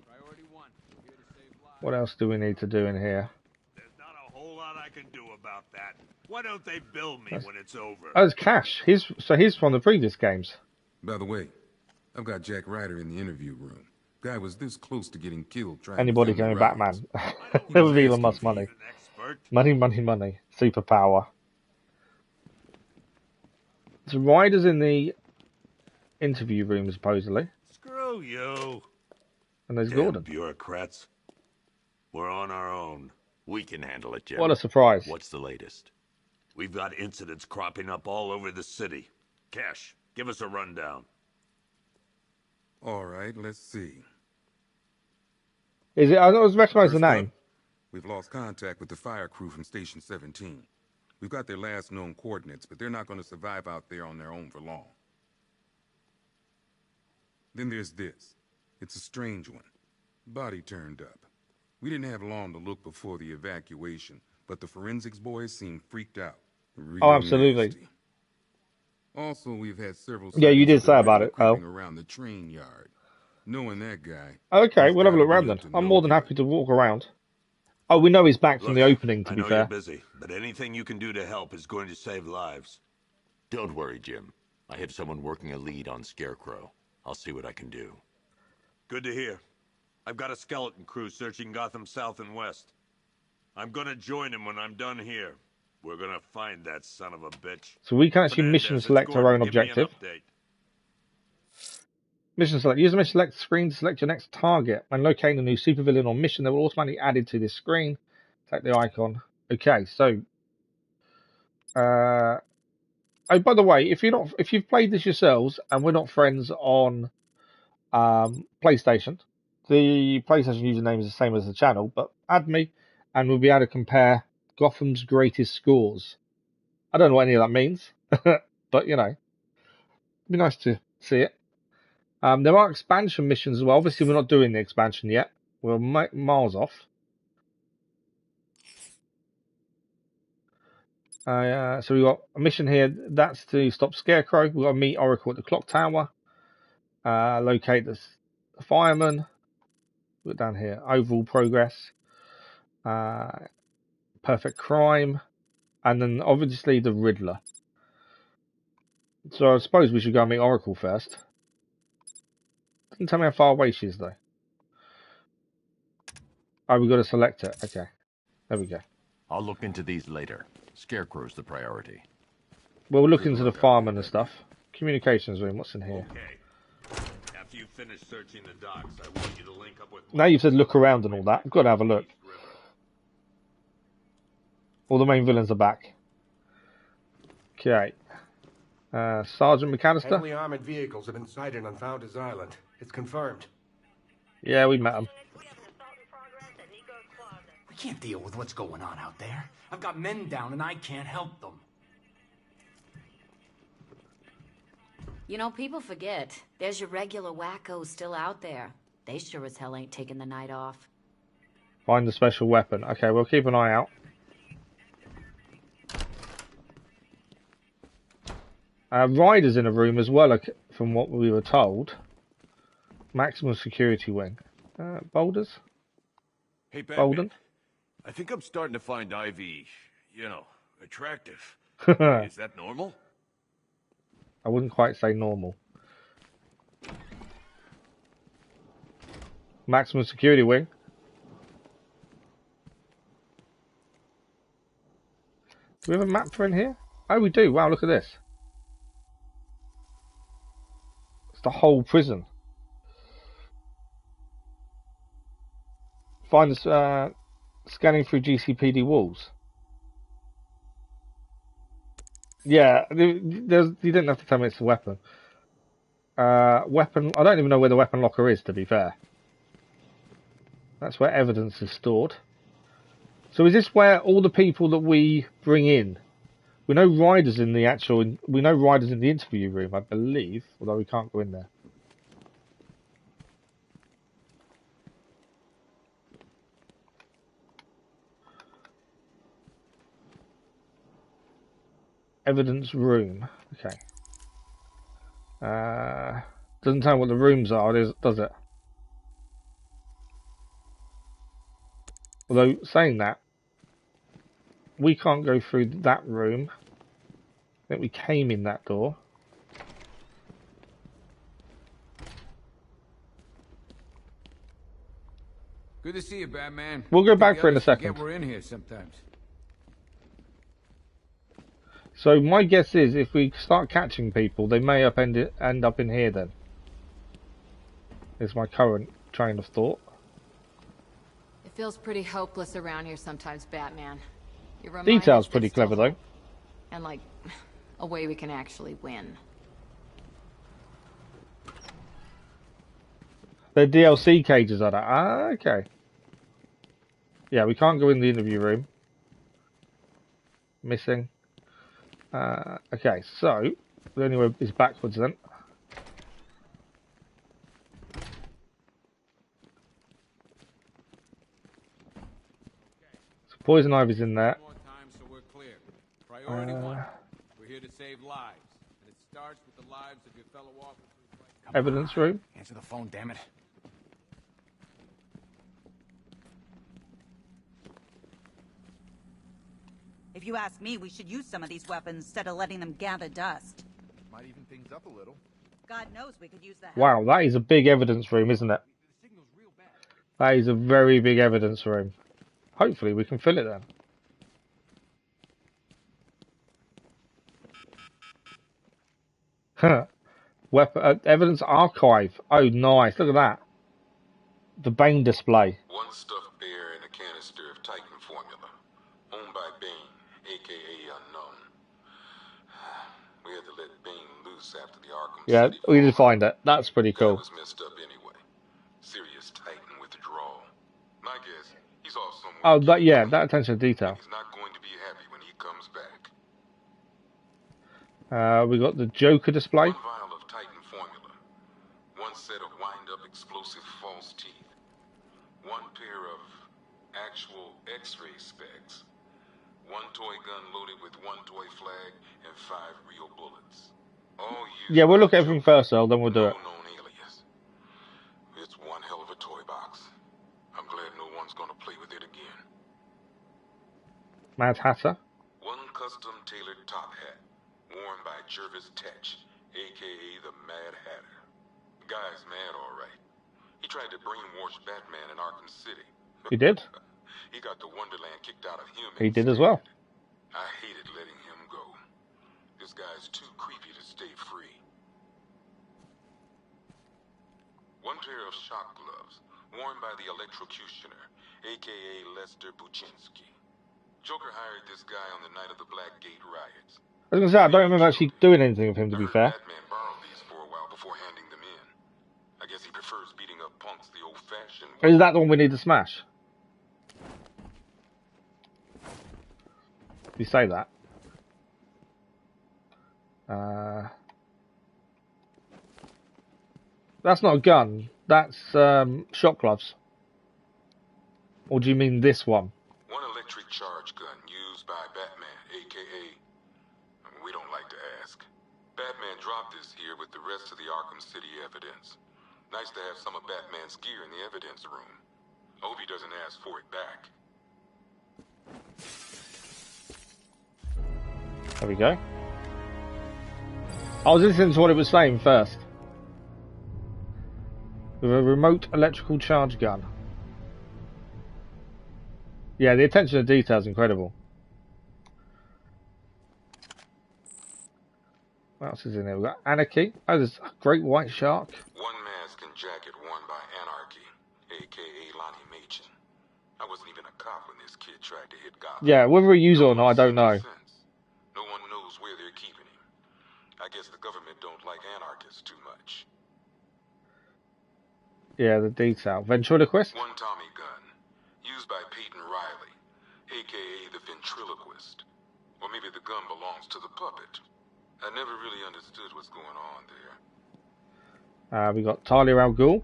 P: Priority 1. We're here to save lives.
A: What else do we need to do in here?
K: There's not a whole lot I can do about that. Why don't they bill me when it's over?
A: Oh, it's Cash. He's from the previous games.
O: By the way, I've got Jack Ryder in the interview room. Guy was this close to getting killed trying
A: Anybody
O: to
A: can be Batman. With Elon Musk money. Money, money, money. Superpower. So Ryder's in the interview room, supposedly.
K: Screw you.
A: And there's
F: Damn
A: Gordon.
F: bureaucrats. We're on our own.
H: We can handle it, Jim.
A: What a surprise.
H: What's the latest?
F: We've got incidents cropping up all over the city. Cash, give us a rundown.
O: All right, let's see.
A: Is it? I always recognize the name.
O: We've lost contact with the fire crew from Station 17. We've got their last known coordinates, but they're not going to survive out there on their own for long. Then there's this. It's a strange one. Body turned up. We didn't have long to look before the evacuation, but the forensics boys seem freaked out. Really
A: Oh, absolutely.
O: nasty. Also, we've had several.
A: Yeah, you did say about it,
O: creeping around the train yard. Knowing that guy.
A: Okay, we'll have a look around then. I'm more than happy to walk around. Oh, we know he's back from the opening, to be fair.
F: You're busy, but anything you can do to help is going to save lives.
H: Don't worry, Jim. I have someone working a lead on Scarecrow. I'll see what I can do.
K: Good to hear. I've got a skeleton crew searching Gotham south and west. I'm gonna join him when I'm done here. We're gonna find that son of a bitch.
A: So we can actually mission select our own objective. Mission select. Use the mission select screen to select your next target. When locating a new supervillain or mission, they will automatically be added to this screen. Select the icon. Okay, so oh, by the way, if you've played this yourselves and we're not friends on PlayStation, the PlayStation username is the same as the channel, but add me and we'll be able to compare Gotham's greatest scores. I don't know what any of that means, but you know, it'd be nice to see it. There are expansion missions as well. Obviously, we're not doing the expansion yet. We're miles off. So we've got a mission here. That's to stop Scarecrow. We've got to meet Oracle at the clock tower. Locate the fireman. We're down here. Overall progress. Perfect crime. And then obviously the Riddler. So I suppose we should go and meet Oracle first. Doesn't tell me how far away she is though. Oh, we've got to select it. Okay. There we go.
H: I'll look into these later. Scarecrow's the priority.
A: We'll look
H: Good
A: into the
H: luck out
A: fireman
H: there,
A: and stuff. Communications room, what's in here?
K: Okay. After you finish searching the docks, I want you to link up with
A: Now you've said look around and all that. We've got to have a look. All the main villains are back. Okay. Sergeant McAllister?
Q: Heavily armored vehicles have been sighted on Founders Island. It's confirmed.
A: Yeah, we met them.
R: I can't deal with what's going on out there. I've got men down and I can't help them.
J: You know, people forget. There's your regular wackos still out there. They sure as hell ain't taking the night off.
A: Find the special weapon. Okay, we'll keep an eye out. Ryder's in a room as well, from what we were told. Maximum security wing. Boulders?
F: Hey, Batman.
A: Bolden?
F: I think I'm starting to find Ivy, attractive. Is that normal?
A: I wouldn't quite say normal. Maximum security wing. Do we have a map for in here? Oh, we do. Wow, look at this. It's the whole prison. Find us scanning through GCPD walls. Yeah, you didn't have to tell me it's a weapon. Weapon. I don't even know where the weapon locker is, to be fair. That's where evidence is stored. So is this where all the people that we bring in? We know Ryder's in the actual. We know Ryder's in the interview room, I believe, although we can't go in there. Evidence room. Okay. Doesn't tell me what the rooms are, does it? Although, saying that, we can't go through that room. I think we came in that door.
P: Good to see you, Batman.
A: We'll go back for in a second.
P: We're in here sometimes.
A: So my guess is, if we start catching people, they may end up in here then. Is my current train of thought.
D: It feels pretty hopeless around here sometimes, Batman.
A: Detail's pretty clever though.
D: And like, a way we can actually win.
A: They're DLC cages, are they? Ah, okay. Yeah, we can't go in the interview room. Missing. Okay, so the only way is backwards then. So Poison Ivy's in there.
P: One more time so we're clear. Priority one. We're here to save lives, and it starts with the lives of your fellow officers.
A: Evidence room.
R: Answer the phone, damn it.
S: If you ask me, we should use some of these weapons instead of letting them gather dust.
L: Might even things up a little.
S: God knows we could use that.
A: Wow, that is a big evidence room, isn't it? That is a very big evidence room. Hopefully we can fill it then. Huh. Weapon evidence archive. Oh, nice. Look at that. The Bane display.
O: One stuffed bear in a canister of Titan formula, owned by Bane, aka Unknown. We had to let Bane loose after the Arkham
A: Yeah,
O: City
A: we did find it. That's pretty
O: That
A: cool.
O: was messed up anyway. Serious Titan withdrawal. My guess, he's off somewhere.
A: Oh, that yeah, that attention to detail.
O: He's not going to be happy when he comes back.
A: We got the Joker display.
O: One vial of Titan formula, one set of wind-up explosive false teeth, one pair of actual X-ray specs, one toy gun loaded with one toy flag, and 5 real bullets. All used
A: Yeah, we'll look at everything first, though, then we'll do it.
O: known alias. It's one hell of a toy box. I'm glad no one's gonna play with it again.
A: Mad Hatter.
O: One custom tailored top hat, worn by Jervis Tetch, a.k.a. the Mad Hatter. The guy's mad, all right. He tried to brainwash Batman in Arkham City.
A: He did.
O: He got the Wonderland kicked out of him.
A: He did as well.
O: I hated letting him go. This guy's too creepy to stay free. One pair of shock gloves, worn by the electrocutioner, a.k.a. Lester Buczynski. Joker hired this guy on the night of the Blackgate riots.
A: I was going to say, I don't remember actually doing anything with him, to be fair.
O: Batman borrowed these for a while before handing them in. I guess he prefers beating up punks the old-fashioned way.
A: Is that the one we need to smash? You say that. That's not a gun. That's shock gloves. Or do you mean this one?
O: One electric charge gun used by Batman, a.k.a. We don't like to ask. Batman dropped this here with the rest of the Arkham City evidence. Nice to have some of Batman's gear in the evidence room. I hope he doesn't ask for it back.
A: There we go. I was listening to what it was saying first. With a remote electrical charge gun. Yeah, the attention to detail is incredible. What else is in there? We've got Anarchy. Oh, there's a great white shark.
O: One mask and jacket worn by Anarchy, a.k.a. Lonnie Machin. I wasn't even a cop when this kid tried to hit Gotham.
A: Yeah, whether he used it or not, I don't know.
O: No one knows where they're keeping him. I guess the government don't like anarchists too much.
A: Yeah, the detail. Ventriloquist?
O: One Tommy gun, used by Peyton Riley, a.k.a. the ventriloquist. Or maybe the gun belongs to the puppet. I never really understood what's going on there.
A: We got Talia al Ghul.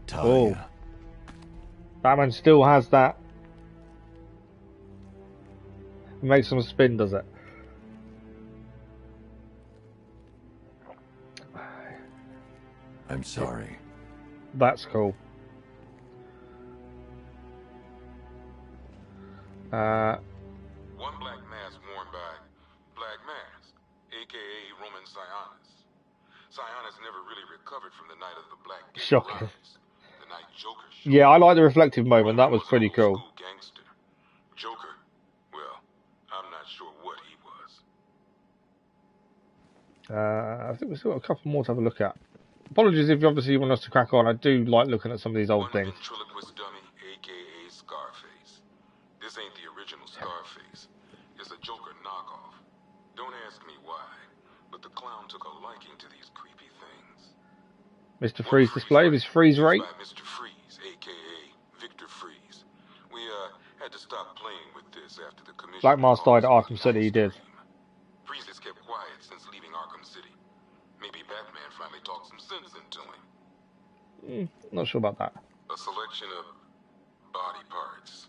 H: Talia.
A: Oh. Batman still has that. It makes some spin, does it?
H: I'm sorry.
A: That's cool.
O: One black mask worn by Black Mask, a.k.a. Roman Sionis. Sionis never really recovered from the night of the Black
A: Shocking.
O: The night Joker showed.
A: Yeah, I like the reflective moment. That was pretty cool.
O: Gangster. Joker, well, I'm not sure what he was.
A: I think we've still got a couple more to have a look at. Apologies if obviously you want us to crack on. I do like looking at some of these old things.
O: Ventriloquist dummy, a.k.a. Scarface. This ain't the original Scarface. It's a Joker knockoff. Don't ask me why, but the clown took a liking to these creepy things.
A: Mr. Freeze display of his freeze rate.
O: By Mr. Freeze, a.k.a. Victor Freeze. We had to stop playing with this after the commission.
A: Black Mask died at Arkham City, he did.
O: Freeze has kept quiet since leaving Arkham City. Maybe Batman finally talked some sense into him.
A: Not sure about that.
O: A selection of body parts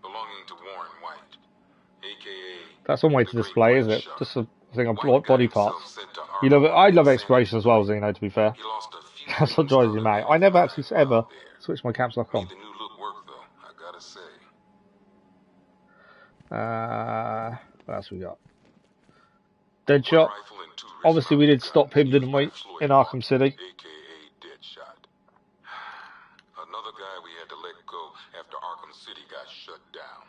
O: belonging to Warren White, a.k.a.
A: That's one way to display, isn't it? Just a thing of body parts. You love it. I love exploration as well, Zeno, to be fair. That's what drives me mad. I never actually ever switch my caps lock on. What else we got? Deadshot. Obviously, we did stop him, didn't we, in Arkham City?
O: Another guy we had to let go after Arkham City got shut down.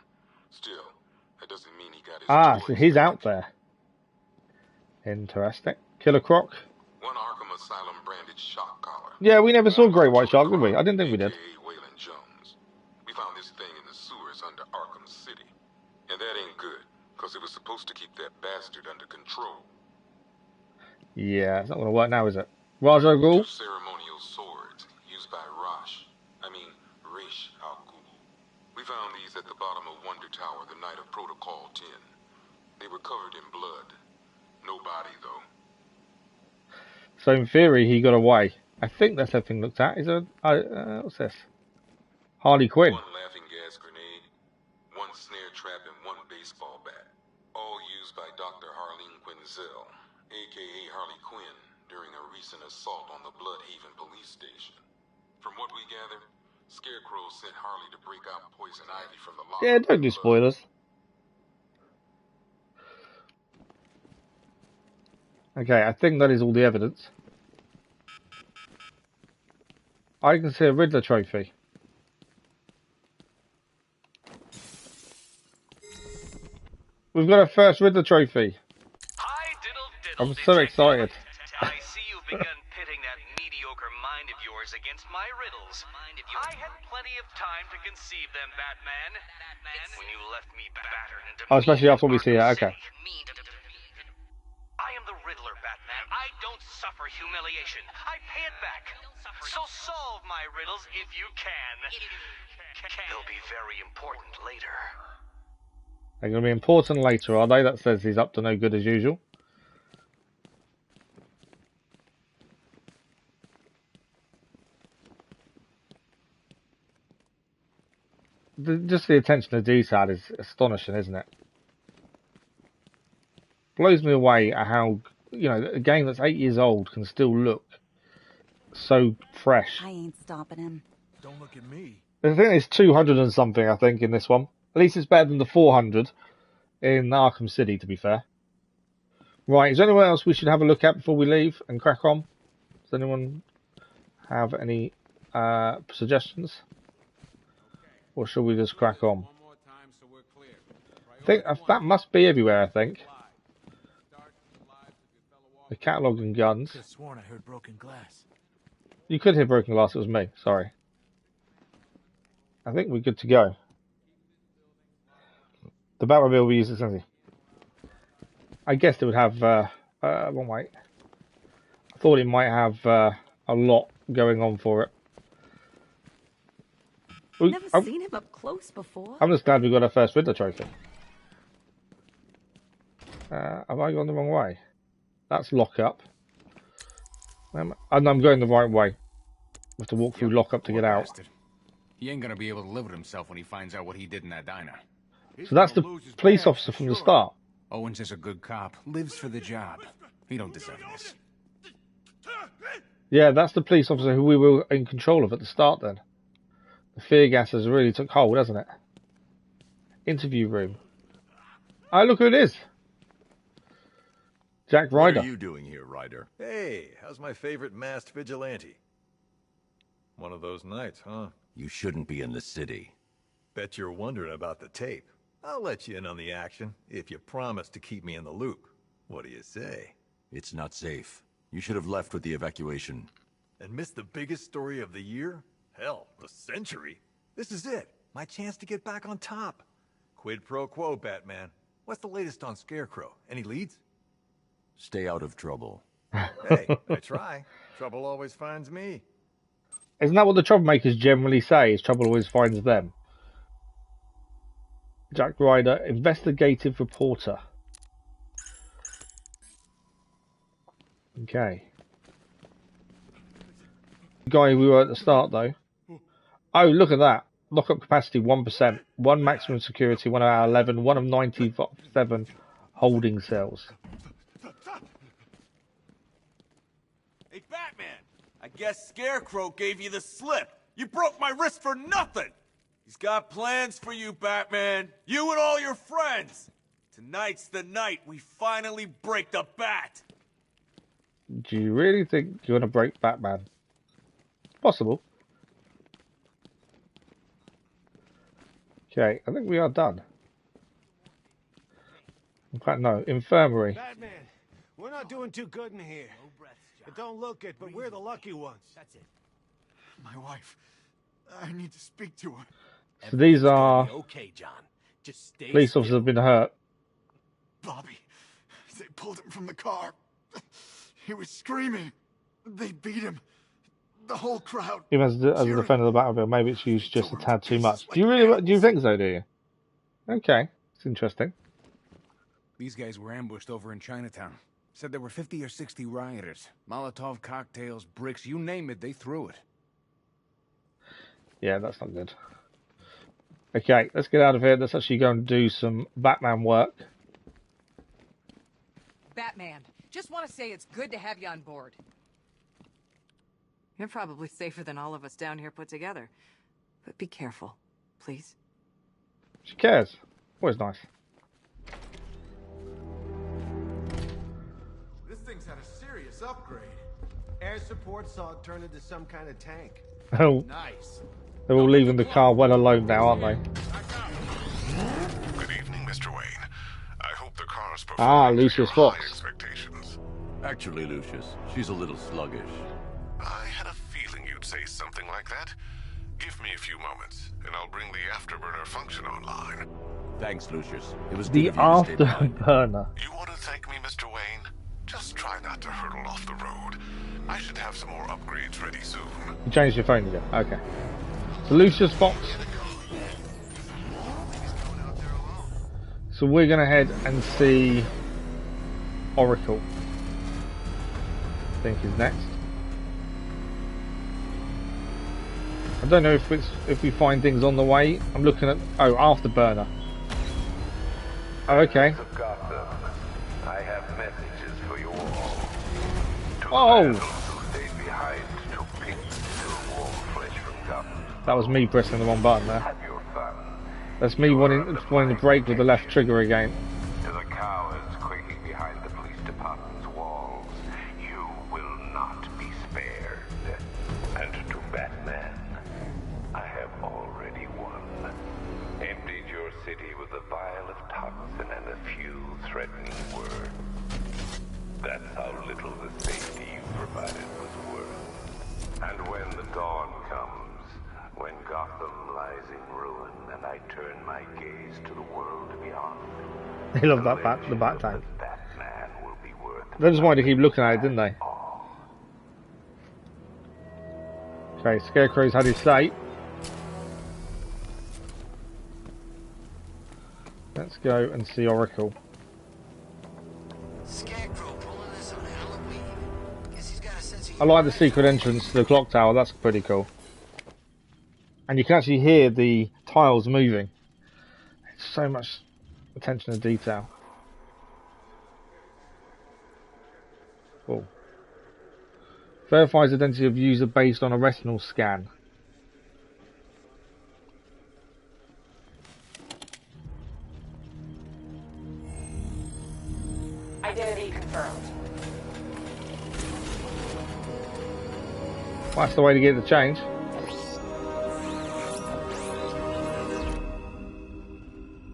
O: Still, that doesn't mean he got his
A: so he's out there. Interesting. Killer Croc.
O: One Arkham Asylum branded shock collar.
A: Yeah, we never saw Great White Shark, did we? I didn't think we did.
O: Waylon Jones. We found this thing in the sewers under Arkham City. And that ain't good, because it was supposed to keep that bastard under control.
A: Yeah, it's not going to work now, is it? Raj al Ghul?
O: Two ceremonial swords used by Ra's al Ghul. We found these at the bottom of Wonder Tower the night of Protocol 10. They were covered in blood. No body, though.
A: So in theory, he got away. I think that's everything looked at. Is there, what's this? Harley Quinn.
O: One laughing gas grenade, one snare trap, and one baseball bat. All used by Dr. Harleen Quinzel, a.k.a. Harley Quinn, during a recent assault on the Bloodhaven police station. From what we gather, Scarecrow sent Harley to break out Poison Ivy from the locker.
A: Yeah, don't do spoilers. Okay, I think that is all the evidence. I can see a Riddler trophy. We've got our first Riddler trophy. I'm so excited.
T: I see you've begun pitting that mediocre mind of yours against my riddles. I had plenty of time to conceive them, Batman. When you left me battered into
A: Oh, especially after we see it. Okay.
T: I am the Riddler, Batman. I don't suffer humiliation. I pay it back. So solve my riddles if you can. They'll be very important later.
A: They're going to be important later, are they? That says he's up to no good as usual. Just the attention to detail is astonishing, isn't it? Blows me away at how, you know, a game that's 8 years old can still look so fresh.
S: I ain't stopping him.
L: Don't look at me.
A: I think it's 200 and something, I think, in this one. At least it's better than the 400 in Arkham City, to be fair. Right, is there anyone else we should have a look at before we leave and crack on? Does anyone have any suggestions? Or shall we just crack on? I think that must be everywhere, I think. The catalogue and guns.
L: I could have sworn I heard broken glass.
A: You could hear broken glass, it was me, sorry. I think we're good to go. The Batmobile we use extensively. I guessed it would have one way. I thought it might have a lot going on for it.
S: Never seen him up close before.
A: I'm just glad we got our first Riddler trophy. Have I gone the wrong way? That's lockup. And I'm going the right way. I have to walk through lockup to get out.
R: He ain't gonna be able to live with himself when he finds out what he did in that diner.
A: So that's the police officer from the start.
R: Owens is a good cop, lives for the job. He don't deserve this.
A: Yeah, that's the police officer who we were in control of at the start then. The fear gas has really took hold, hasn't it? Interview room. Oh, look who it is. Jack Ryder.
U: What are you doing here, Ryder? Hey, how's my favorite masked vigilante? One of those nights, huh?
H: You shouldn't be in the city.
U: Bet you're wondering about the tape. I'll let you in on the action if you promise to keep me in the loop. What do you say?
H: It's not safe. You should have left with the evacuation.
U: And missed the biggest story of the year? Hell, the century. This is it. My chance to get back on top. Quid pro quo, Batman. What's the latest on Scarecrow? Any leads?
H: Stay out of trouble.
U: Hey, I try. Trouble always finds me.
A: Isn't that what the troublemakers generally say? Is trouble always finds them? Jack Ryder, investigative reporter. Okay. Guy we were at the start though. Oh, look at that. Lockup capacity 1%. 1 maximum security, 1 out of 11, 1 of 97 holding cells.
N: Hey, Batman! I guess Scarecrow gave you the slip. You broke my wrist for nothing! He's got plans for you, Batman. You and all your friends. Tonight's the night we finally break the bat.
A: Do you really think you're going to break Batman? Possible. Okay, I think we are done. In fact, no. Infirmary.
V: Batman, we're not doing too good in here. It don't look it, but we're the lucky ones. That's it.
L: My wife. I need to speak to her.
A: So these are
V: okay, John. Just stay
A: police officers have been hurt.
L: Bobby. They pulled him from the car. He was screaming. They beat him. The whole crowd.
A: Even as a defender of the Batmobile, maybe it's used just a tad too much. Do you really? Do you think so? Do you? Okay, it's interesting.
R: These guys were ambushed over in Chinatown. Said there were 50 or 60 rioters. Molotov cocktails, bricks, you name it, they threw it.
A: Yeah, that's not good. Okay, let's get out of here. Let's actually go and do some Batman work.
W: Batman, just want to say it's good to have you on board. You're probably safer than all of us down here put together. But be careful, please.
A: She cares. Always nice.
L: This thing's
V: got a serious upgrade. Air support saw it turn into some kind of tank.
A: Oh,
V: Nice.
A: they're all leaving the car well alone now, aren't they?
C: Good evening, Mr. Wayne. I hope the car's
A: Ah,
C: performing to
A: Lucius
C: your high
A: Fox.
C: expectations.
H: Actually, Lucius, she's a little sluggish.
C: I had a feeling you'd say something like that. Give me a few moments, and I'll bring the afterburner function online.
H: Thanks, Lucius. It was
A: The
H: good of you to stay behind.
A: afterburner.
C: You want to thank me, Mr. Wayne? Just try not to hurtle off the road. I should have some more upgrades ready soon.
A: You changed your phone again. Okay. So Lucius Fox. So we're gonna head and see Oracle. I think is next. I don't know if we find things on the way. I'm looking at afterburner. Oh, okay.
E: Of Gotham, I have messages for you all.
A: Oh,
E: Who stayed behind to pick still warm flesh from Gotham.
A: that was me pressing the wrong button there.
E: Have your fun.
A: That's me wanting to brake with the left trigger again.
E: To the cowards quaking behind the police department's walls, you will not be spared. And to Batman, I have already won. Emptied your city with a vial of toxin and a few threatening words. That's how little the safety you provided was worth. And when the dawn comes, when Gotham lies in ruin, and I turn my gaze to the world beyond,
A: They love that the bat tank.
E: Batman will be worth
A: They just wanted to keep looking at it, didn't they? Okay, Scarecrow's had his say. Let's go and see Oracle.
G: Scarecrow pulling this on Halloween. Guess he's got a sense of
A: I like the secret entrance to the clock tower, that's pretty cool. And you can actually hear the tiles moving. It's so much attention to detail. Cool. Verifies identity of user based on a retinal scan.
M: Identity confirmed.
A: Well, that's the way to get the change.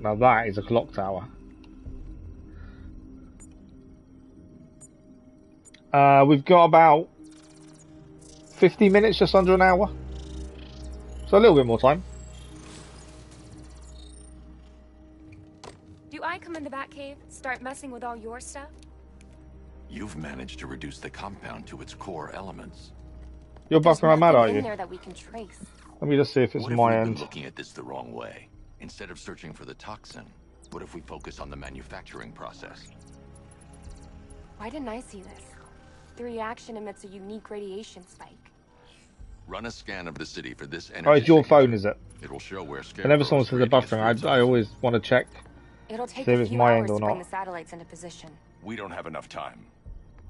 A: Now that is a clock tower. We've got about 50 minutes, just under an hour. So a little bit more time.
X: Do I come in the Batcave, start messing with all your stuff?
H: You've managed to reduce the compound to its core elements.
A: You're buffing around mad, are
X: in
A: you?
X: there that we can trace.
A: Let me just see if it's
H: What if
A: my
H: we've been
A: end.
H: looking at this the wrong way? Instead of searching for the toxin, what if we focus on the manufacturing process?
X: Why didn't I see this? The reaction emits a unique radiation spike.
H: Run a scan of the city for this energy.
A: Oh, it's your
H: signature.
A: phone, is it?
H: It will show where
A: Whenever someone says they're buffering, I always want to check.
X: It'll take
A: See if
X: a
A: it's
X: few
A: my
X: hours
A: end or
X: to bring
A: not.
X: the satellites into position.
H: We don't have enough time.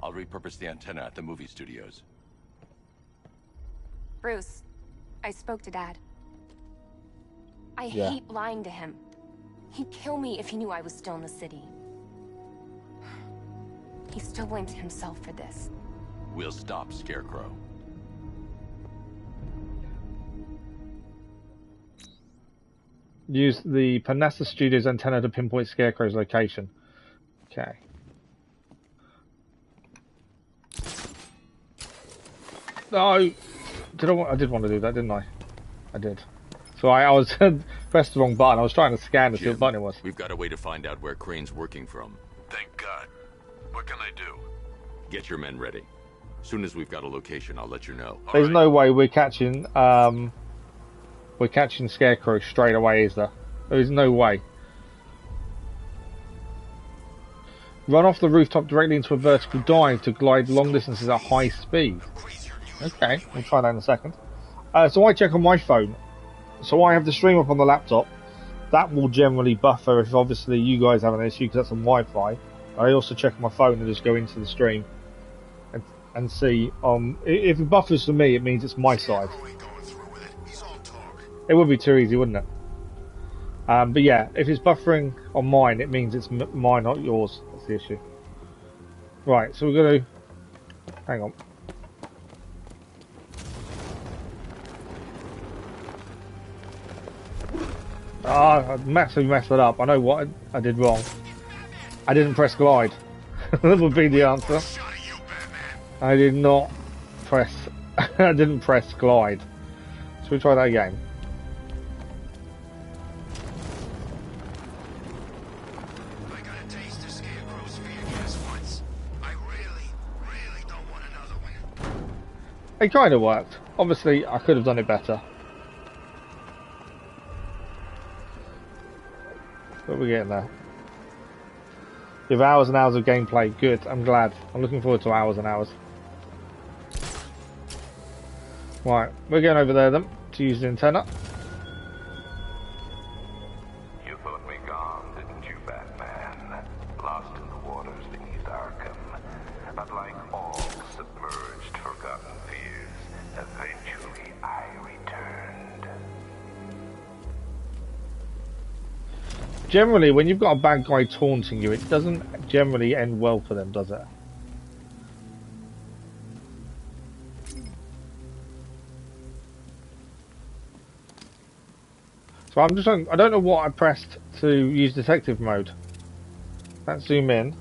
H: I'll repurpose the antenna at the movie studios.
X: Bruce, I spoke to Dad. I
H: Yeah.
X: hate lying to him. He'd kill me if he knew I was still in the city. He still blames himself for this.
H: We'll stop Scarecrow.
A: Use the Panassa Studios antenna to pinpoint Scarecrow's location. Okay. No! I did want to do that, didn't I? I did. So I was pressed the wrong button. I was trying to scan to see what button it was.
H: We've got a way to find out where Crane's working from.
K: Thank God. What can I do?
H: Get your men ready. Soon as we've got a location, I'll let you know.
A: There's no way we're catching Scarecrow straight away, is there? There is no way. Run off the rooftop directly into a vertical dive to glide long distances at high speed. Okay, we'll try that in a second. So I check on my phone. So I have the stream up on the laptop. That will generally buffer if obviously you guys have an issue because that's on Wi-Fi. I also check on my phone and just go into the stream and see. If it buffers for me, it means it's my side. It would be too easy, wouldn't it? But yeah, if it's buffering on mine, it means it's mine, not yours. That's the issue. Right, so we're going to Hang on. I massively messed it up. I know what I did wrong. I didn't press glide. That would be the answer. I did not press... I didn't press glide. Shall we try that again?
G: I got a taste of Scarecrow's fear gas once. I really don't want another one.
A: It kind of worked. Obviously, I could have done it better. But we're getting there. We have hours and hours of gameplay. Good. I'm glad. I'm looking forward to hours and hours. Right, we're going over there then to use the antenna.
E: You thought me gone, didn't you, Batman? Lost in the waters beneath Arkham. But like all submerged, forgotten fears, eventually I returned.
A: Generally, when you've got a bad guy taunting you, it doesn't generally end well for them, does it? So I'm just I don't know what I pressed to use detective mode. Let's zoom in.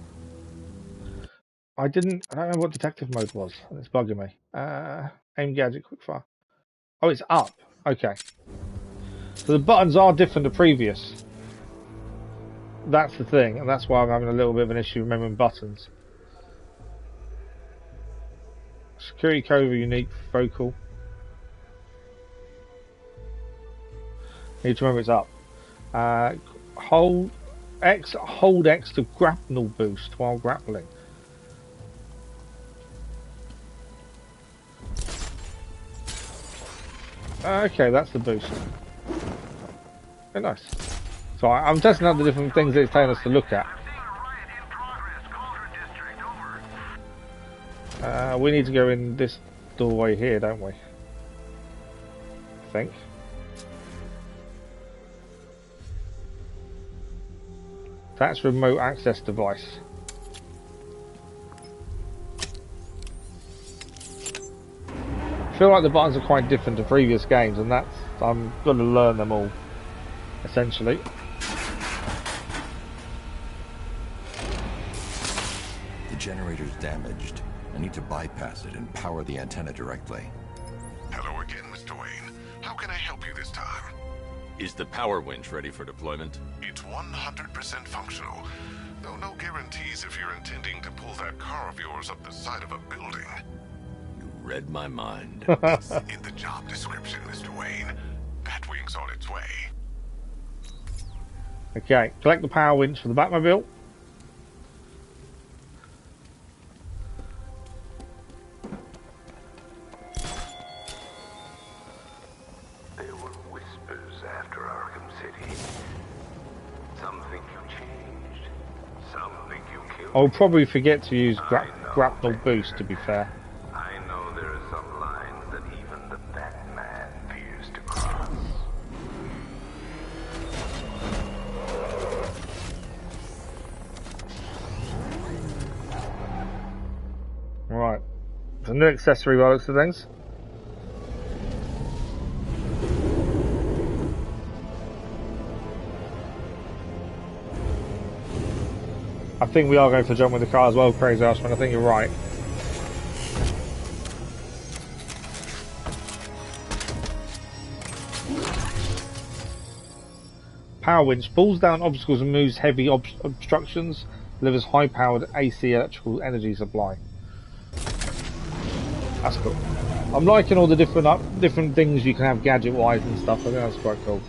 A: I don't know what detective mode was. It's bugging me. Aim gadget quickfire. Oh, it's up. Okay. So the buttons are different to previous. That's the thing, and that's why I'm having a little bit of an issue remembering buttons. Security code of unique focal. Need to remember it's up. Hold X to grapnel boost while grappling. Okay, that's the boost. Very nice. So I'm testing out the different things that it's telling us to look at. We need to go in this doorway here, don't we? I think. That's remote access device. I feel like the buttons are quite different to previous games, and that's I'm going to learn them all, essentially.
H: The generator's damaged. I need to bypass it and power the antenna directly.
C: Hello again, Mr. Wayne. How can I help you this time?
H: Is the power winch ready for deployment?
C: It's 100% functional, though no guarantees if you're intending to pull that car of yours up the side of a building.
H: You read my mind.
C: It's in the job description, Mr. Wayne. Batwing's on its way.
A: Okay, collect the power winch for the Batmobile.
E: There were whispers after Arkham City. Some think you changed. Some think you killed.
A: I'll probably forget to use grapnel boost, to be fair.
E: I know there are some lines that even the Batman fears to cross.
A: Right. It's a new accessory by the looks of things. I think we are going for jump with the car as well, Crazy Ashman. I think you're right. Power winch pulls down obstacles and moves heavy obstructions. Delivers high-powered AC electrical energy supply. That's cool. I'm liking all the different things you can have gadget-wise and stuff. I think that's quite cool.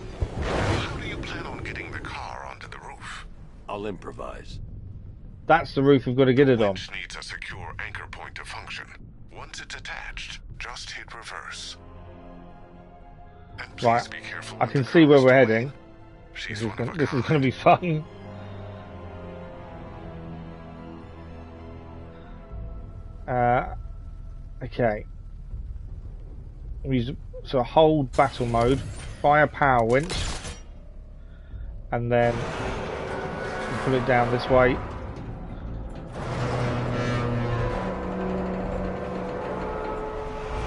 C: How do you plan on getting the car onto the roof?
H: I'll improvise.
A: That's the roof we've got to get it on.
C: Winch needs a secure anchor point to function. Once it's attached, just hit reverse. And please
A: Right.
C: be careful.
A: I can see where we're heading. This is going to be fun. Okay. So hold battle mode, fire power winch, and then pull it down this way.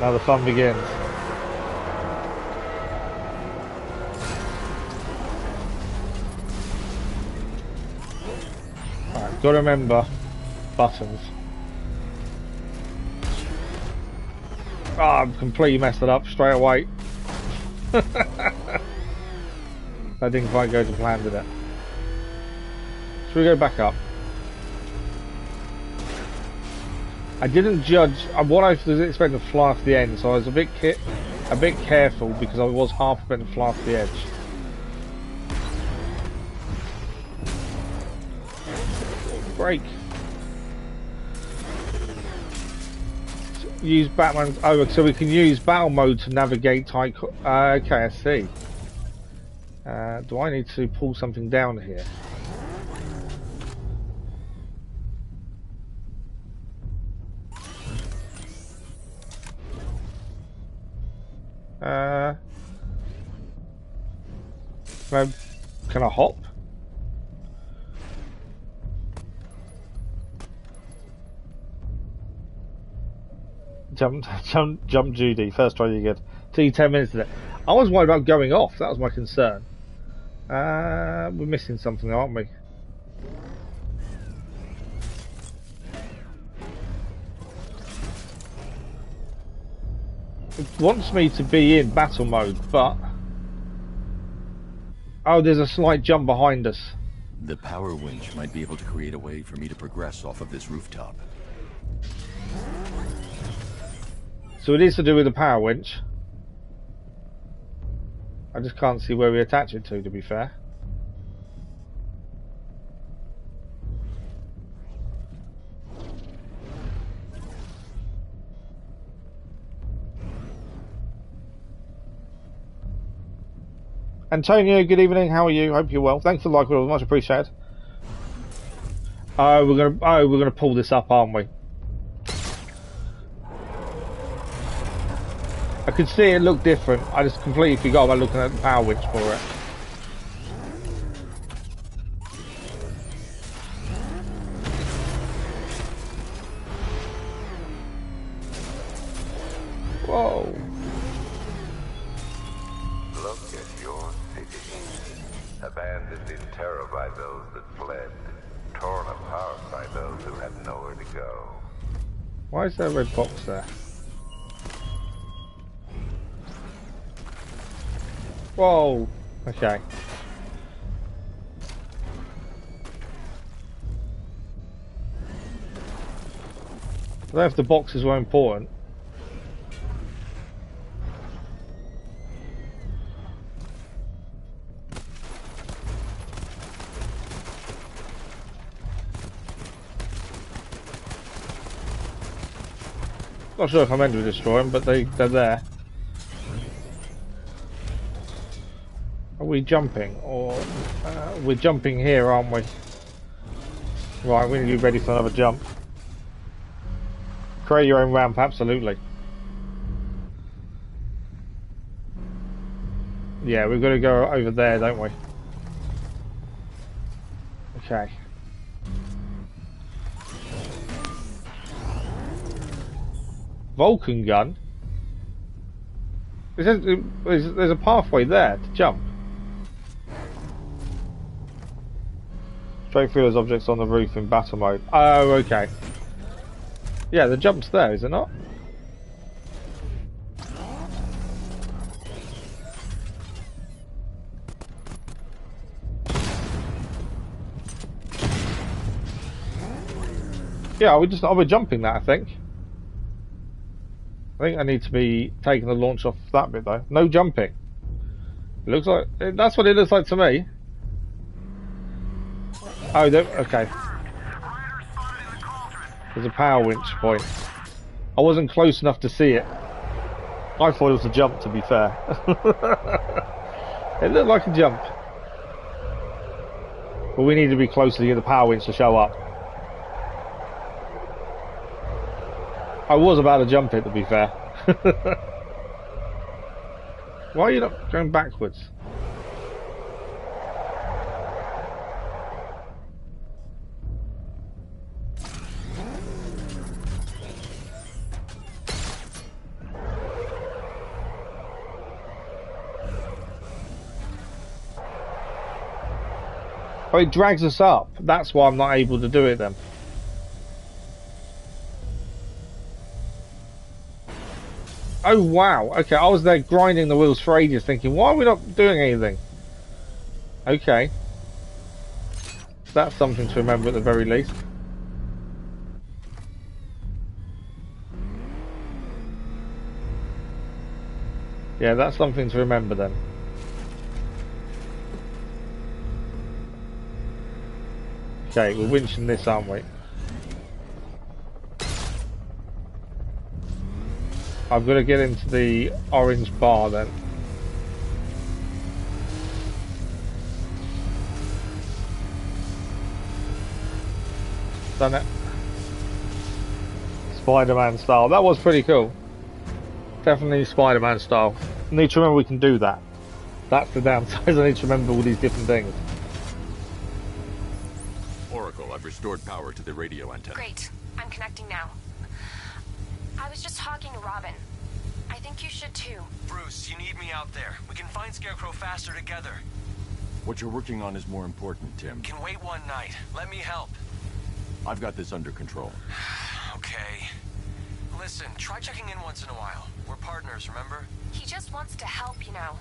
A: Now the fun begins. Alright, gotta remember buttons. Ah, I've completely messed it up straight away. I didn't quite go to plan with it. Should we go back up? I didn't judge what I was expecting to fly off the end, so I was a bit careful because I was half expecting to fly off the edge. Break. Use Batman. Oh, so we can use battle mode to navigate tight. Okay, I see. Do I need to pull something down here? Can I hop? Jump, Judy. First try you get. Take you 10 minutes to it. I was worried about going off. That was my concern. We're missing something, aren't we? It wants me to be in battle mode, but... Oh, there's a slight jump behind us.
H: The power winch might be able to create a way for me to progress off of this rooftop.
A: So it is to do with the power winch. I just can't see where we attach it to be fair. Antonio, good evening. How are you? Hope you're well. Thanks for the like, much appreciated. We're gonna pull this up, aren't we? I could see it looked different. I just completely forgot about looking at the power winch for it. Whoa.
E: Look at your city. Abandoned in terror by those that fled. Torn apart by those who had nowhere to go.
A: Why is there a red box there? Whoa. Okay. I don't know if the boxes were important. Not sure if I meant to destroy them, but they're there. Are we jumping? Or we're jumping here, aren't we? Right, we need to be ready for another jump. Create your own ramp, absolutely. Yeah, we've got to go over there, don't we? Okay. Vulcan gun? It says there's a pathway there to jump. Straight through those objects on the roof in battle mode. Oh, okay. Yeah, the jump's there, is it not? Yeah, we're jumping that, I think. I think I need to be taking the launch off that bit though. No jumping. It looks like that's what it looks like to me. Oh, okay. There's a power winch point. I wasn't close enough to see it. I thought it was a jump, to be fair. It looked like a jump. But we need to be closer to get the power winch to show up. I was about to jump it, to be fair. Why are you not going backwards? Oh, it drags us up. That's why I'm not able to do it then. Oh wow, okay, I was there grinding the wheels for ages thinking, why are we not doing anything? Okay. That's something to remember at the very least. Yeah, that's something to remember then. Okay, we're winching this, aren't we? I've got to get into the orange bar then. Done it. Spider-Man style. That was pretty cool. Definitely Spider-Man style. I need to remember we can do that. That's the downside. I need to remember all these different things.
H: Oracle, I've restored power to the radio antenna.
X: Great. I'm connecting now. I was just talking to Robin. I think you should too.
T: Bruce, you need me out there. We can find Scarecrow faster together.
H: What you're working on is more important, Tim.
T: Can wait one night. Let me help.
H: I've got this under control.
T: Okay. Listen, try checking in once in a while. We're partners, remember?
X: He just wants to help, you know.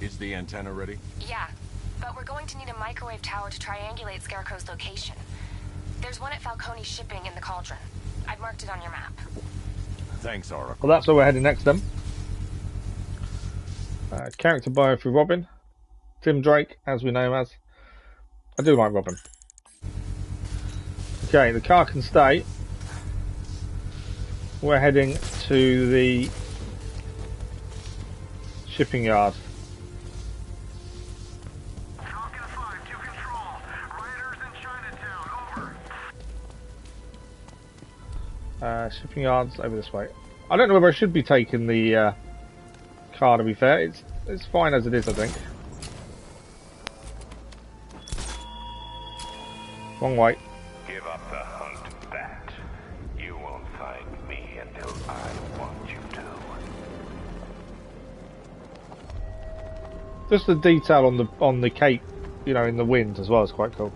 H: Is the antenna ready?
X: Yeah, but we're going to need a microwave tower to triangulate Scarecrow's location. There's one at Falcone's shipping in the Cauldron. I've marked it on your map.
H: Thanks, Oracle.
A: Well, that's where we're heading next then. Character bio for Robin. Tim Drake, as we know him as. I do like Robin. Okay, the car can stay. We're heading to the shipping yard. Shipping yards over this way. I don't know whether I should be taking the car, to be fair. It's fine as it is, I think. Wrong way.
E: Give up the hunt, Bat. You won't find me until I want you to.
A: Just the detail on the cape, you know, in the wind as well is quite cool.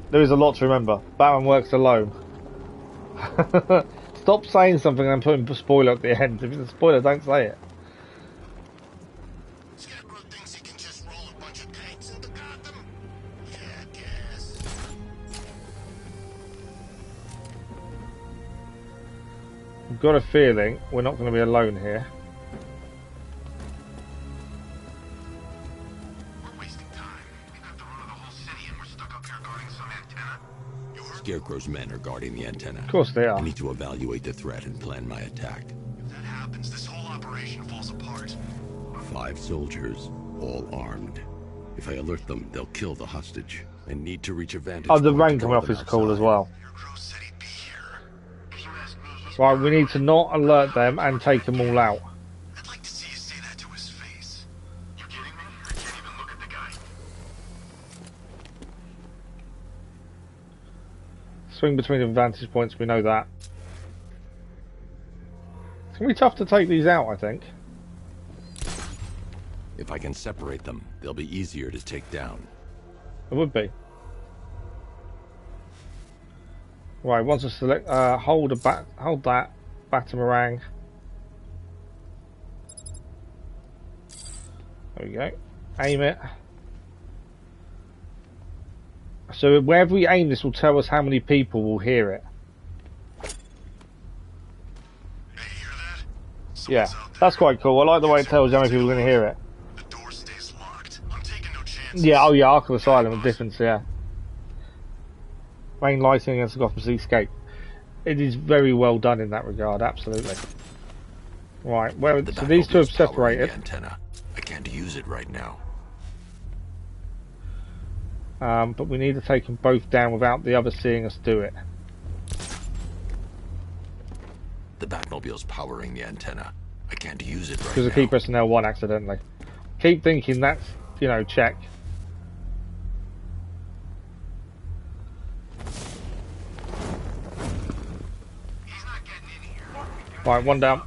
A: There is a lot to remember. Batman works alone. Stop saying something and putting a spoiler at the end. If it's a spoiler, don't say it.
G: Scarecrow thinks he can just roll a bunch of tanks into Gotham? Yeah, I guess.
A: I've got a feeling we're not going to be alone here.
G: We're wasting time. We have to run the whole city and we're stuck up here guarding some antenna.
H: Scarecrow's men are guarding the antenna.
A: Of course they are.
H: I need to evaluate the threat and plan my attack.
G: If that happens, this whole operation falls apart.
H: 5 soldiers, all armed. If I alert them, they'll kill the hostage. I need to reach a vantage
A: Oh, the
H: point
A: rain
H: to
A: coming
H: draw
A: off is
H: them
A: cool as
H: outside.
A: well. Right, we need to not alert them and take them all out.
G: I'd like to see you say that to his face. You kidding me? I can't even look at the guy.
A: Swing between the vantage points, we know that. It's going to be tough to take these out, I think.
H: If I can separate them, they'll be easier to take down.
A: It would be. Right, once I select, hold that Batamarang. There we go. Aim it. So wherever we aim this will tell us how many people will hear it. Yeah, that's quite cool. I like the way it tells you how many people are going to hear it. Yeah, oh yeah, Arkham Asylum, a difference, yeah. Rain lighting against the Gotham Seascape. It is very well done in that regard, absolutely. Right, where so these two have separated.
H: Antenna. I can't use it right now.
A: But we need to take them both down without the other seeing us do it.
H: The Batmobile's powering the antenna. I can't use it right
A: Because
H: now.
A: I keep pressing L1 accidentally. Keep thinking that's, you know, check. Right, one down.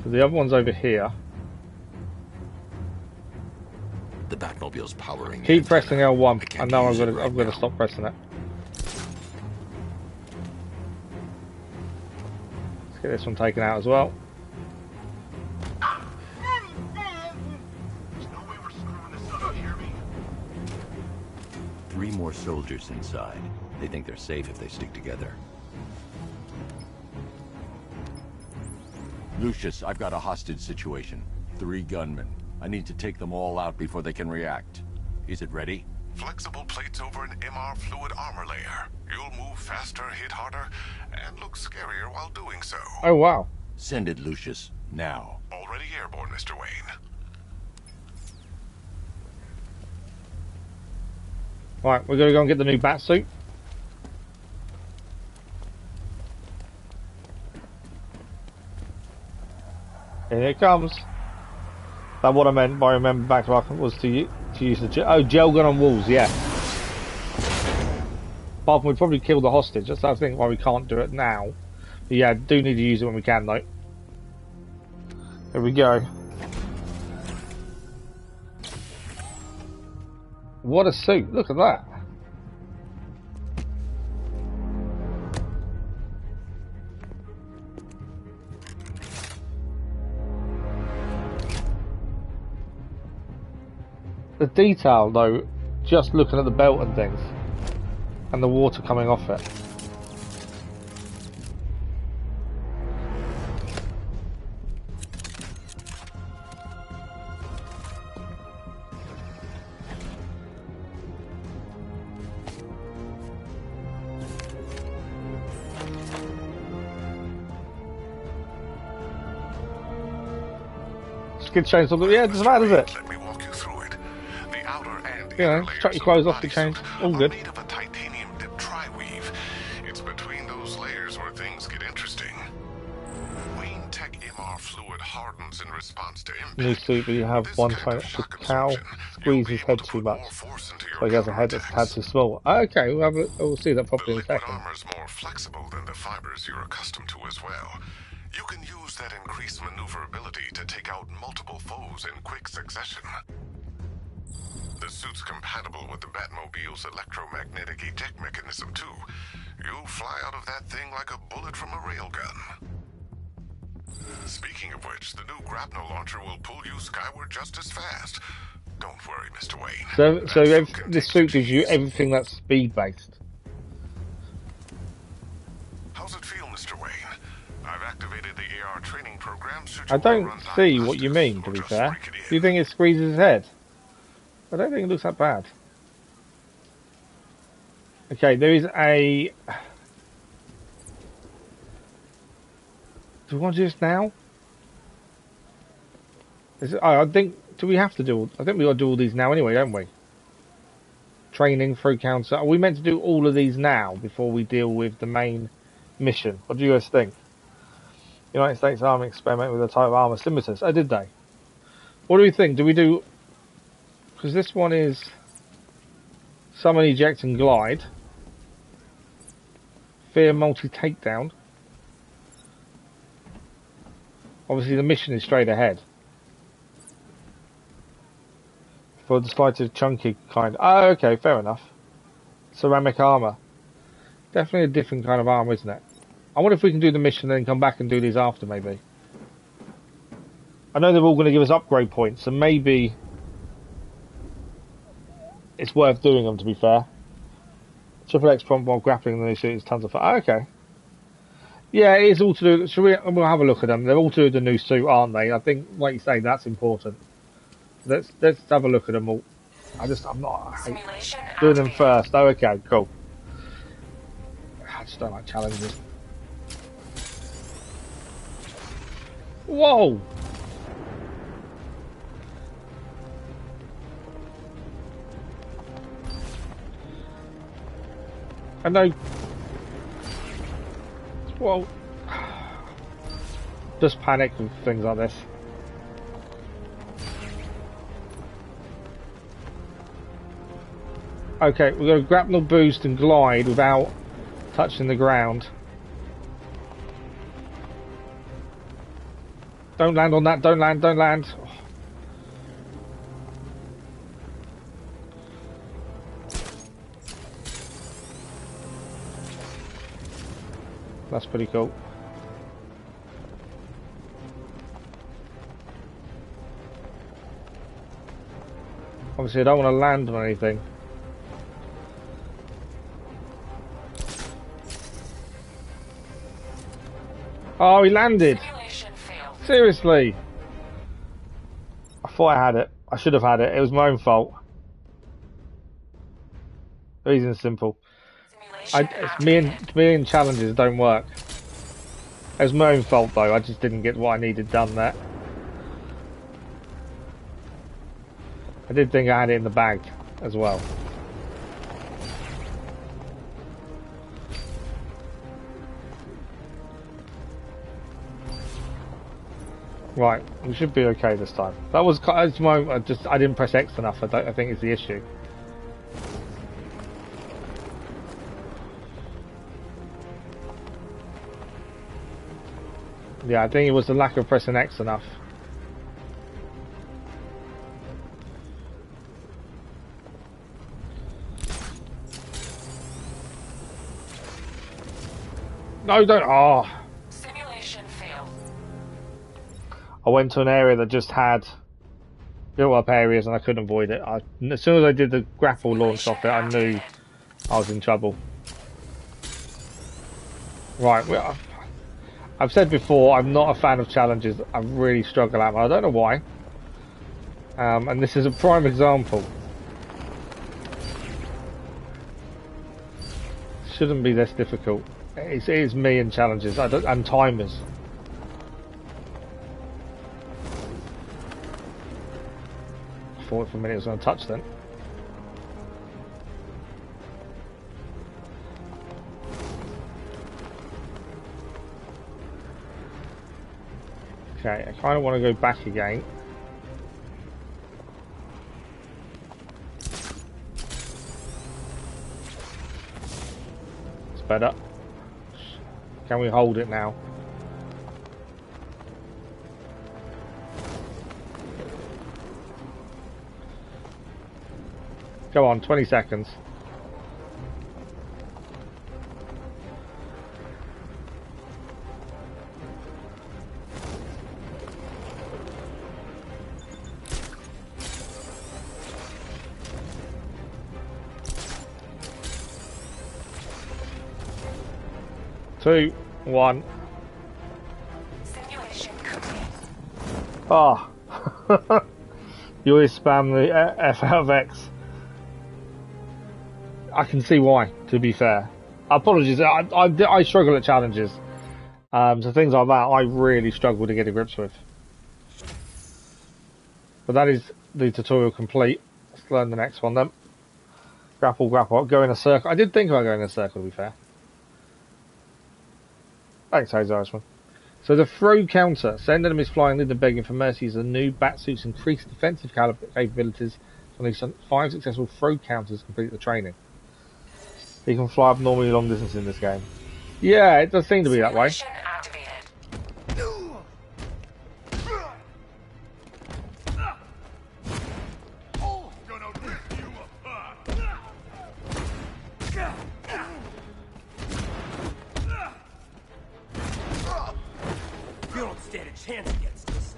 A: The other one's over here.
H: The Batmobile's powering.
A: Keep pressing L1. I know I'm gonna stop pressing it. Let's get this one taken out as well.
H: 3 more soldiers inside. They think they're safe if they stick together. Lucius, I've got a hostage situation. 3 gunmen. I need to take them all out before they can react. Is it ready?
C: Flexible plates over an MR fluid armor layer. You'll move faster, hit harder, and look scarier while doing so.
A: Oh, wow.
H: Send it, Lucius. Now.
C: Already airborne, Mr. Wayne.
A: Right, we're gonna go and get the new bat suit. Here it comes. That's what I meant by remember back to Arkham was to use the gel gun on walls, yeah. Apart from we'd probably kill the hostage. That's the thing why we can't do it now. But yeah, do need to use it when we can though. Here we go. What a suit, look at that. The detail though, just looking at the belt and things, and the water coming off it. Skid chainsaw, yeah, it doesn't matter, does it?
C: Let me walk you through it. The outer and
A: You know,
C: inner
A: chuck your
C: layers
A: clothes
C: of
A: off the
C: the
A: chain,
C: bodysuit
A: all
C: are
A: good.
C: made of a titanium dip tri-weave. It's between those layers where things get interesting. Wayne Tech MR fluid hardens in response to impact.
A: New suit, but you have one time. The cow squeezes his head too much, so he has a head that's a tad too small. Okay, we'll see that properly in a second.
C: Armor's more flexible than the fibers you're accustomed to as well. You can use that increased maneuverability to take out multiple foes in quick succession. The suit's compatible with the Batmobile's electromagnetic eject mechanism too. You'll fly out of that thing like a bullet from a railgun. Speaking of which, the new grapnel launcher will pull you skyward just as fast. Don't worry, Mr. Wayne.
A: So this suit gives you everything that's speed-based.
C: How's it feel, Mr. Wayne? I've activated the AR training program.
A: I don't see what you mean, to be fair. Do you think it squeezes his head? I don't think it looks that bad. Okay, there is a... Do we want to do this now? I think... Do we have to do... I think we got to do all these now anyway, don't we? Training, through counter. Are we meant to do all of these now before we deal with the main mission? What do you guys think? United States Army experiment with a type of armor scimitars. Oh, did they? What do we think? Do we do... Because this one is... Summon, eject and glide. Fear multi-takedown. Obviously the mission is straight ahead. For the slightly chunky kind. Oh, okay, fair enough. Ceramic armor. Definitely a different kind of armor, isn't it? I wonder if we can do the mission and then come back and do these after, maybe. I know they're all going to give us upgrade points, so maybe it's worth doing them, to be fair. Triple X prompt while grappling the new suit is tons of fun. Oh, okay. Yeah, it is all to do... We'll have a look at them. They're all to do with the new suit, aren't they? I think, like you say, that's important. Let's have a look at them all. I'm not... I hate doing them first. Oh, okay, cool. I just don't like challenges. Whoa! I know. Whoa. Just panic with things like this. Okay, we've got to grapnel, boost and glide without touching the ground. Don't land on that. Don't land. Don't land. Oh. That's pretty cool. Obviously, I don't want to land on anything. Oh, he landed! Seriously! I thought I had it. I should have had it. It was my own fault. The reason's simple. It's me and challenges don't work. It was my own fault though. I just didn't get what I needed done there. I did think I had it in the bag as well. Right, we should be okay this time. That was I didn't press X enough. I think it's the issue. Yeah, I think it was the lack of pressing X enough. No, don't. Oh.
M: Simulation failed.
A: I went to an area that just had built up areas and I couldn't avoid it. As soon as I did the grapple launch off it, I knew I was in trouble. Right, I've said before, I'm not a fan of challenges. I really struggle at them. I don't know why. And this is a prime example. Shouldn't be this difficult. It is me and challenges and timers. I thought for a minute it was going to touch then. Okay, I kind of want to go back again. It's better. Can we hold it now? Go on, 20 seconds. Two, one.
M: Simulation complete.
A: Ah. You always spam the F out of X. I can see why, to be fair. Apologies, I struggle at challenges. So things like that I really struggle to get to grips with. But that is the tutorial complete. Let's learn the next one then. Grapple, grapple, go in a circle. I did think about going in a circle, to be fair. Thanks, Irishman. So the throw counter. Send enemies flying, lead them begging for mercy as the new Batsuit's increased defensive capabilities. Only 5 successful throw counters complete the training. You can fly up normally long distance in this game. Yeah, it does seem to be that way.
B: You don't stand a chance against us.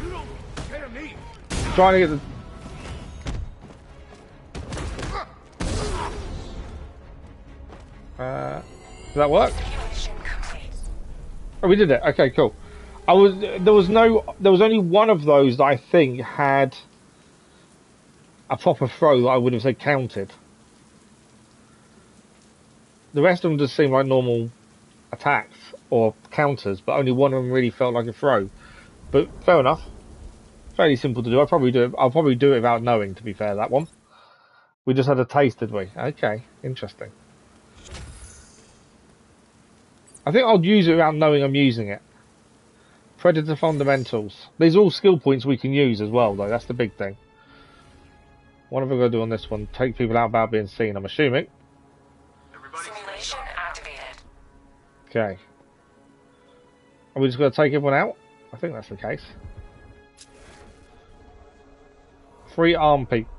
B: You don't scare me.
A: Trying to get the. Does that work? Oh, we did it. Okay, cool. There was only one of those that I think had a proper throw that I would have said counted. The rest of them just seem like normal attacks or counters, but only one of them really felt like a throw. But fair enough. Fairly simple to do. I'll probably do it without knowing, to be fair, that one. We just had a taste, did we? Okay, interesting. I think I'll use it without knowing I'm using it. Predator fundamentals. These are all skill points we can use as well, though. That's the big thing. What have I got to do on this one? Take people out without being seen, I'm assuming.
M: Simulation activated.
A: Okay. Are we just going to take everyone out? I think that's the case. 3 armed people.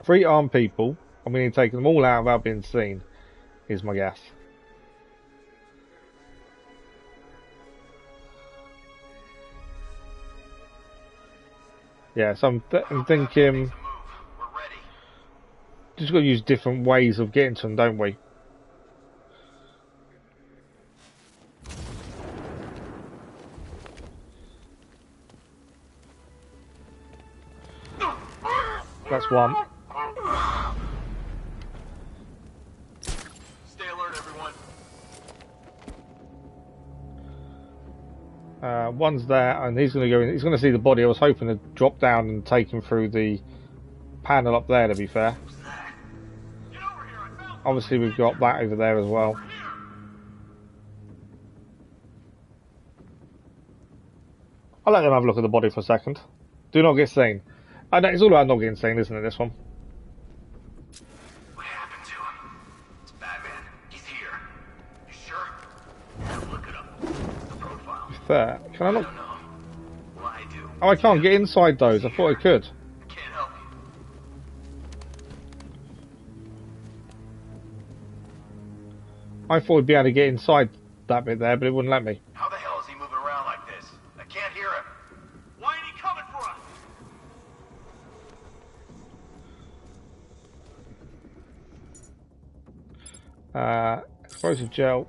A: 3 armed people, and we need to take them all out without being seen, is my guess. Yeah, so I'm thinking... Just got to use different ways of getting to them, don't we? That's one.
N: Stay alert, everyone.
A: One's there, and he's going to go in. He's going to see the body. I was hoping to drop down and take him through the panel up there, to be fair. Obviously, we've got that over there as well. I'll let them have a look at the body for a second. Do not get seen. I know, it's all about not getting seen, isn't it, this one?
G: What happened to him? It's Batman. He's here. You sure? Look it up. The profile.
A: There. Can I not?
G: Well, I do.
A: Oh, I can't get inside those. I thought I could.
G: I can't help you.
A: I thought we'd be able to get inside that bit there, but it wouldn't let me.
G: How the hell is he moving around like this? I can't hear him. Why ain't he coming for us?
A: Explosive gel.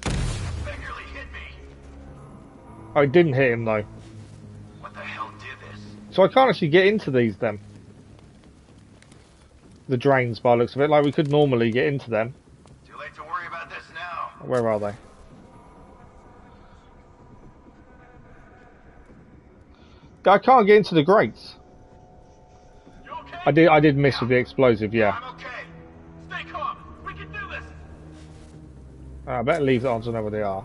G: That nearly hit me.
A: I didn't hit him though.
G: What the hell did this?
A: So I can't actually get into these then. The drains by the looks of it, like we could normally get into them.
G: Too late to worry about this now.
A: Where are they? I can't get into the grates.
G: Okay?
A: I did miss with the explosive, yeah.
G: I'm okay. Stay calm. We can do this.
A: I better leave it on to know where they are.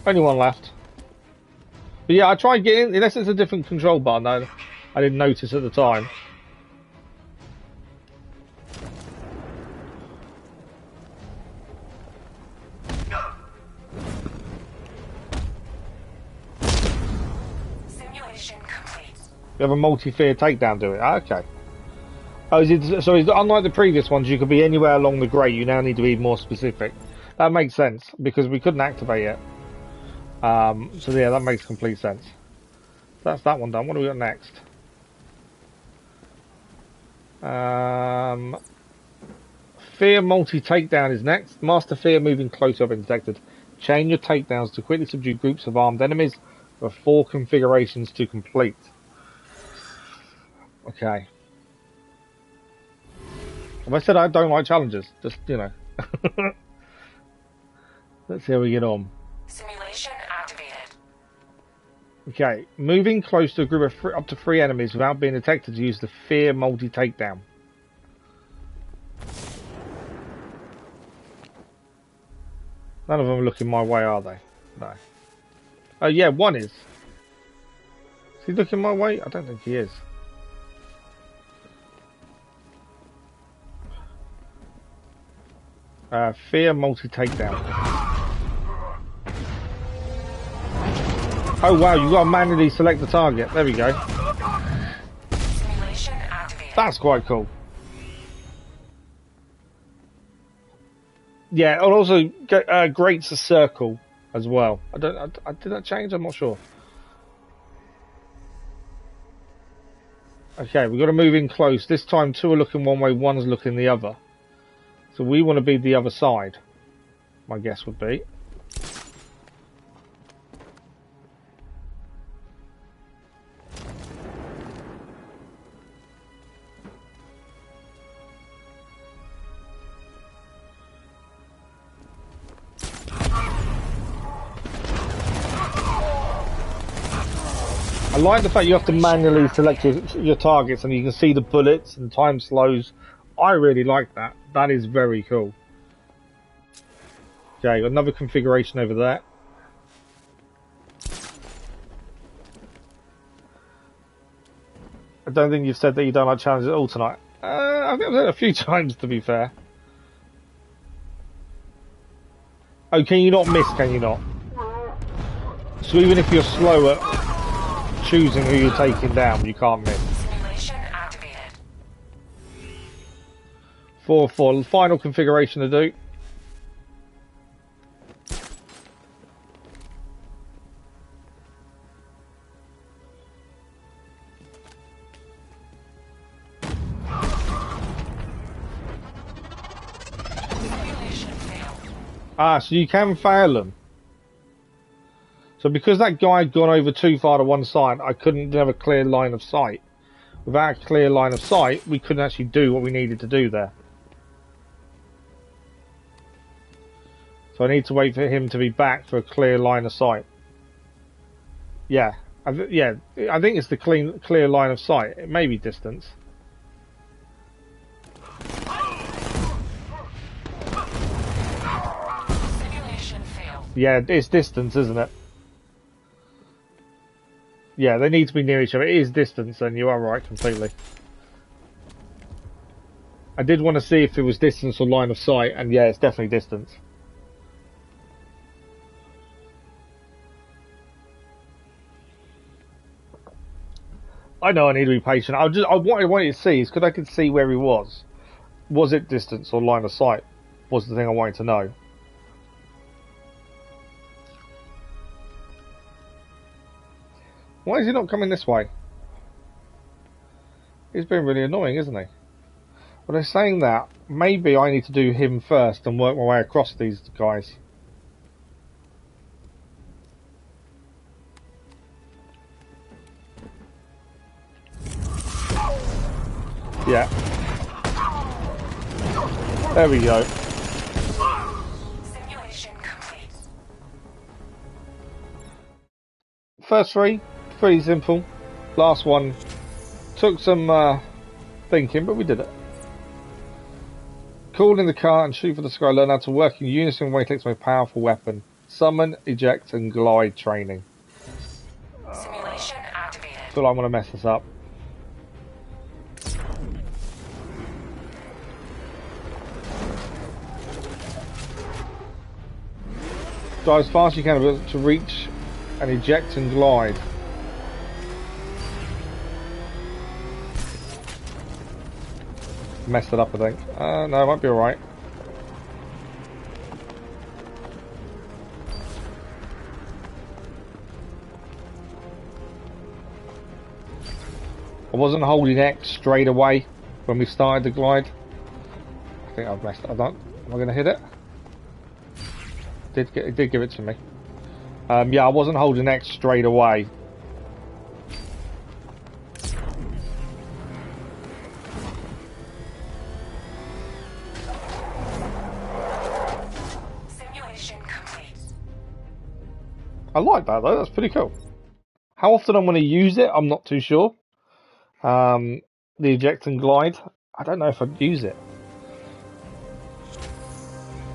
A: Only one left. But yeah, I tried getting, unless it's a different control button, I didn't notice at the time.
M: Simulation complete.
A: You have a multi-fear takedown, do it? Ah, okay. Oh, so unlike the previous ones, you could be anywhere along the grate. You now need to be more specific. That makes sense, because we couldn't activate it. So yeah, that makes complete sense. That's that one done. What do we got next? Fear multi-takedown is next. Master Fear moving closer have been detected. Chain your takedowns to quickly subdue groups of armed enemies. There are 4 configurations to complete. Okay. Have I said I don't like challenges? Just, you know. Let's see how we get on.
M: Simulation activated.
A: Okay, moving close to a group of up to 3 enemies without being detected to use the Fear multi-takedown. None of them are looking my way, are they? No. Oh yeah, one is. Is he looking my way? I don't think he is. Fear multi-takedown. Oh wow, you got to manually select the target. There we go.
M: Simulation activated.
A: That's quite cool. Yeah, and also grates a circle as well. Did that change? I'm not sure. Okay, we've got to move in close. This time 2 are looking one way, 1's looking the other. So we want to be the other side, my guess would be. I like the fact you have to manually select your targets and you can see the bullets and time slows. I really like that. That is very cool. Okay, got another configuration over there. I don't think you've said that you don't like challenges at all tonight. I think I've said it a few times, to be fair. Oh, can you not miss, can you not? So even if you're slow at choosing who you're taking down, you can't miss.
M: Simulation activated.
A: 4-4, final configuration to do. Ah, so you can fail them. So because that guy had gone over too far to one side, I couldn't have a clear line of sight. Without a clear line of sight, we couldn't actually do what we needed to do there. So I need to wait for him to be back for a clear line of sight. Yeah, I think it's the clear line of sight. It may be distance.
M: Simulation failed.
A: Yeah, it's distance, isn't it? Yeah, they need to be near each other. It is distance, and you are right completely. I did want to see if it was distance or line of sight, and yeah, it's definitely distance. I know I need to be patient. What I wanted to see is because I could see where he was. Was it distance or line of sight? Was the thing I wanted to know. Why is he not coming this way? He's been really annoying, isn't he? Well, they're saying that maybe I need to do him first and work my way across these guys. Yeah. There we go.
M: Simulation complete.
A: First three, pretty simple. Last one took some thinking, but we did it. Call in the car and shoot for the sky. Learn how to work in unison when it takes my powerful weapon. Summon, eject, and glide training.
M: Simulation activated.
A: I feel like I'm going to mess this up. Drive as fast as you can to reach and eject and glide. Messed it up, I think. No, it might be alright. I wasn't holding X straight away when we started the glide. I think I've messed it up. Am I going to hit it? It did give it to me. Yeah, I wasn't holding X straight away.
M: Simulation complete.
A: I like that though, that's pretty cool. How often I'm going to use it, I'm not too sure. The eject and glide, I don't know if I'd use it.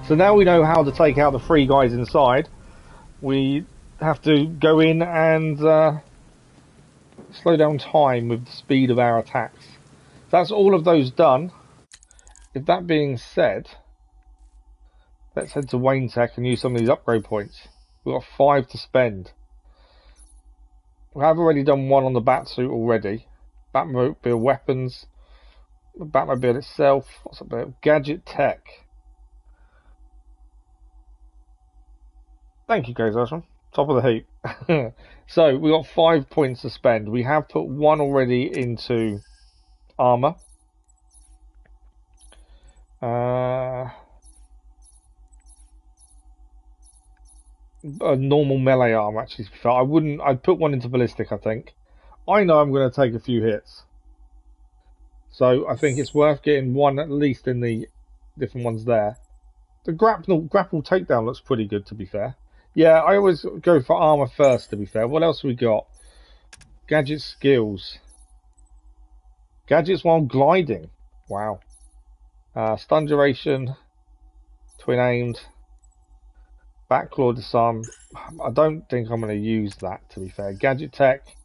A: So now we know how to take out the three guys inside. We have to go in and slow down time with the speed of our attacks. That's all of those done. With that being said, let's head to Wayne Tech and use some of these upgrade points. We've got 5 to spend. I've already done 1 on the Batsuit already. Batmobile weapons. The Batmobile itself. What's it about? Gadget Tech. Thank you, guys. Top of the heap. So we got 5 points to spend. We have put 1 already into armor. A normal melee armor, actually. I'd put 1 into ballistic, I think. I know I'm going to take a few hits. So I think it's worth getting 1 at least in the different ones there. The grapple takedown looks pretty good, to be fair. Yeah, I always go for armor first, to be fair. What else have we got? Gadget skills. Gadgets while gliding. Wow. Stun duration. Twin aimed. Backclaw disarm. I don't think I'm going to use that, to be fair. Gadget tech.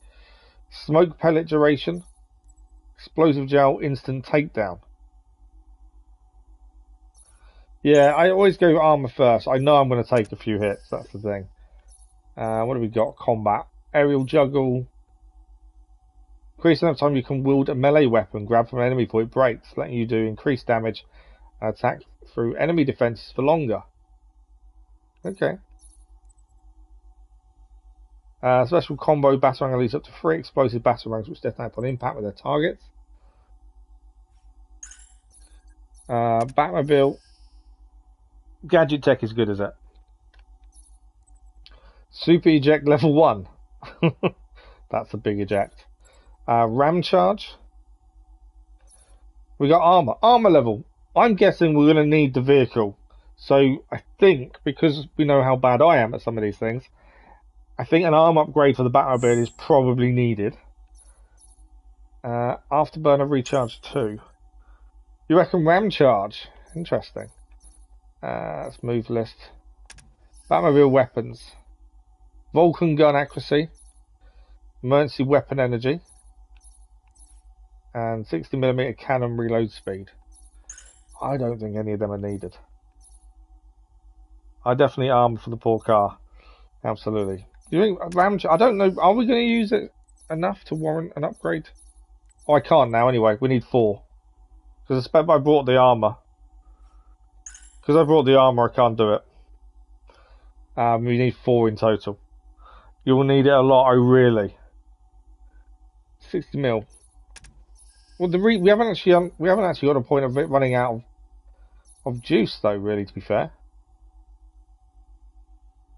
A: Smoke pellet duration. Explosive gel instant takedown. Yeah, I always go armor first. I know I'm going to take a few hits. That's the thing. What have we got? Combat. Aerial juggle. Increase the amount of time you can wield a melee weapon. Grab from an enemy before it breaks, letting you do increased damage and attack through enemy defenses for longer. Okay. Special combo batarang release up to 3 explosive batarangs which detonate upon impact with their targets. Batmobile. Gadget tech is good, is it? Super eject level 1. That's a big eject. Ram charge. We got armor. Armor level. I'm guessing we're going to need the vehicle. So I think, because we know how bad I am at some of these things, I think an arm upgrade for the Batmobile is probably needed. Afterburner recharge 2. You reckon ram charge? Interesting. Let's move list. Batmobile weapons. Vulcan gun accuracy. Emergency weapon energy. And 60mm cannon reload speed. I don't think any of them are needed. I definitely armed for the poor car. Absolutely. Do you think ram? I don't know. Are we going to use it enough to warrant an upgrade? Oh, I can't now. Anyway, we need 4. Because I brought the armor. Because I brought the armor, I can't do it. We need 4 in total. You will need it a lot. Oh, really? 60mm. Well, we haven't actually got a point of it running out of juice, though. Really, to be fair.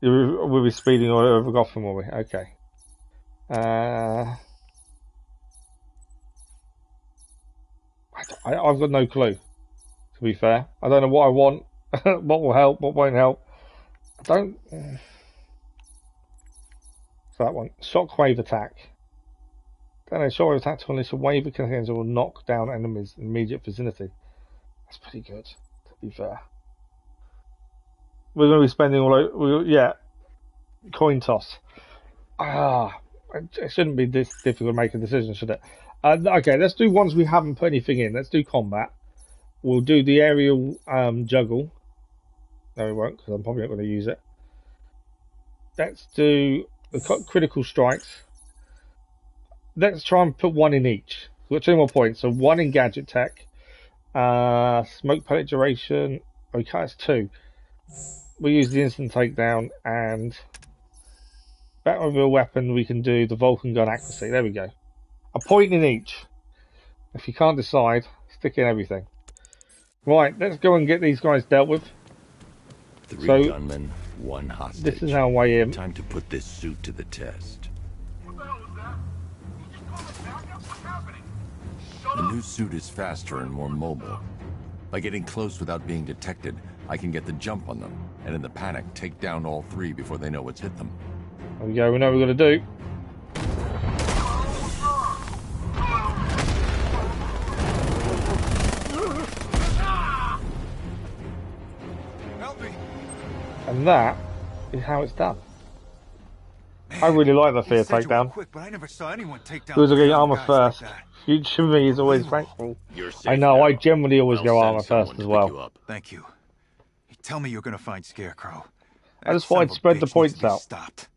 A: We'll be speeding all over Gotham, will we? Okay. I've got no clue, to be fair. I don't know what I want, what will help, what won't help. I don't... So that one. Shockwave attack. Then a shockwave attack to unleash a wave of containers that will knock down enemies in immediate vicinity. That's pretty good, to be fair. We're going to be spending all over... Yeah. Coin toss. It shouldn't be this difficult to make a decision, should it? Okay, let's do ones we haven't put anything in. Let's do combat. We'll do the aerial juggle. No, we won't, because I'm probably not going to use it. Let's do the critical strikes. Let's try and put 1 in each. We've got 2 more points. So 1 in gadget tech. Smoke pellet duration. Okay, that's 2. We use the instant takedown, and Batmobile weapon, we can do the Vulcan gun accuracy. There we go. A point in each. If you can't decide, stick in everything. Right, let's go and get these guys dealt with.
H: 3 gunmen, 1 hostage.
A: This is our way in.
H: Time to put this suit to the test. The new suit is faster and more mobile. By getting close without being detected, I can get the jump on them, and in the panic, take down all 3 before they know what's hit them.
A: There we go, we know what we're going to do.
L: Help me.
A: And that is how it's done. I really like the fear takedown.
L: Quick, but I never saw anyone take down.
A: Who's getting armor first? Future me is always thankful. I know, now. I generally always go armor first as well.
L: Thank you. Tell me you're going to find Scarecrow.
A: I just thought I'd spread the points out.
L: Stopped.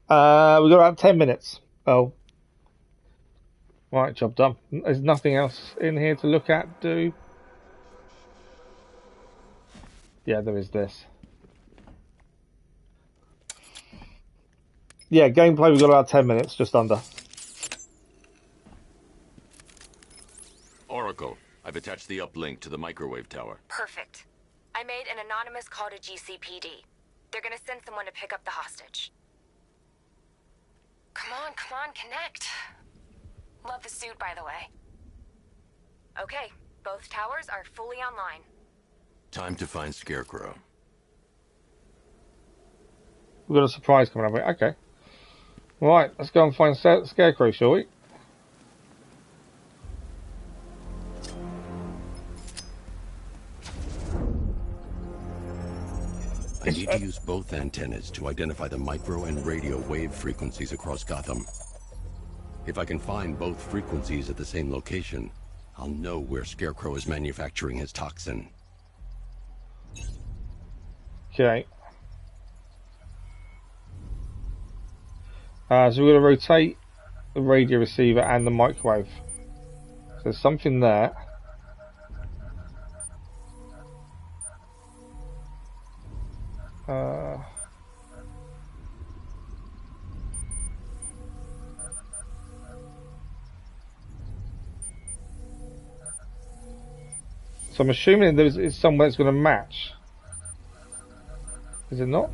A: We got about 10 minutes. Oh. Right, job done. There's nothing else in here to look at, do? Yeah, there is this. Yeah, gameplay, we've got about 10 minutes, just under.
H: Oracle, I've attached the uplink to the microwave tower.
X: Perfect. I made an anonymous call to GCPD. They're gonna send someone to pick up the hostage. Come on, connect. Love the suit, by the way. Okay, both towers are fully online.
H: Time to find Scarecrow.
A: We've got a surprise coming up. Okay. Right, let's go and find Scarecrow, shall we?
H: I need to use depth antennas to identify the micro and radio wave frequencies across Gotham. If I can find both frequencies at the same location, I'll know where Scarecrow is manufacturing his toxin.
A: Okay. So we're going to rotate the radio receiver and the microwave. So there's something there. So I'm assuming it's somewhere that's going to match. Is it not?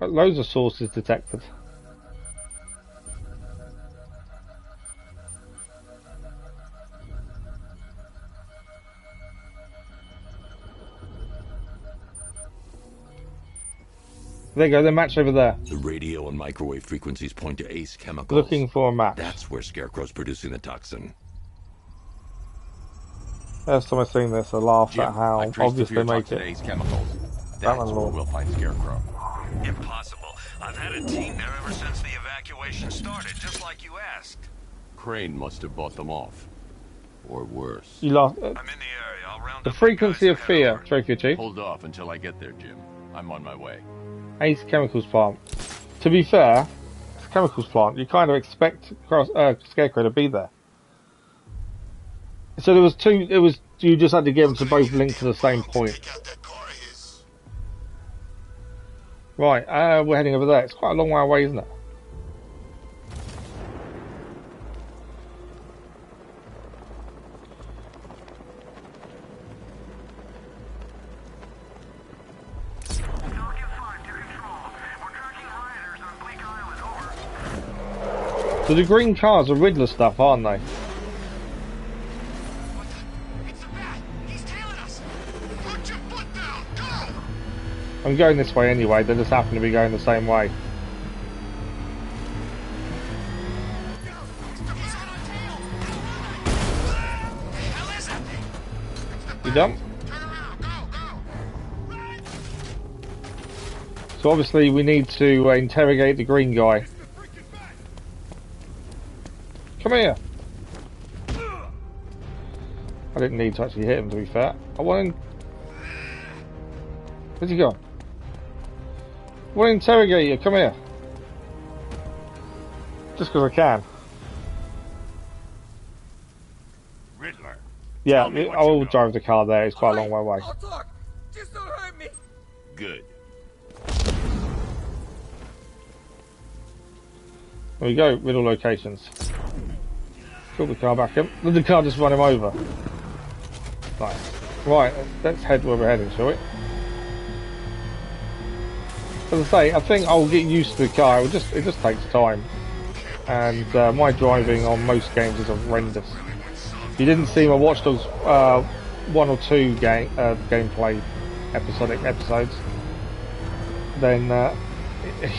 A: Got loads of sources detected. There you go, the match over there.
H: The radio and microwave frequencies point to ACE Chemicals.
A: Looking for a match.
H: That's where Scarecrow's producing the toxin.
A: First time I've seen this, I laugh at how obvious they make it.
H: ACE Chemicals. That's where we'll find Scarecrow.
G: Impossible. I've had a team there ever since the evacuation started, just like you asked.
H: Crane must have bought them off. Or worse.
A: You laugh.
G: I'm in the area. I'll round
A: The frequency of fear, Trophy Chief.
H: Hold off until I get there, Jim. I'm on my way.
A: ACE Chemicals plant. To be fair, it's a chemicals plant. You kind of expect Scarecrow to be there. So there was two. It was you just had to get them to both link to the same point. Right, we're heading over there. It's quite a long way away, isn't it? So the green cars are Riddler stuff, aren't they? I'm going this way anyway, they just happen to be going the same way. You done? So obviously we need to interrogate the green guy. Come here! I didn't need to actually hit him, to be fair. I want him... Where's he gone? I want to interrogate you, come here. Just because I can.
G: Riddler.
A: Yeah, I will drive the car there, it's quite a long way away.
G: I'll talk. Just don't hurt me. Good.
A: There we go, Riddle locations. Pull the car back up. Let the car just run him over. Nice. Right, let's head where we're heading, shall we? As I say, I think I'll get used to the car. It just takes time, and my driving on most games is horrendous. If you didn't see my Watch Dogs 1 or 2 gameplay episodes, then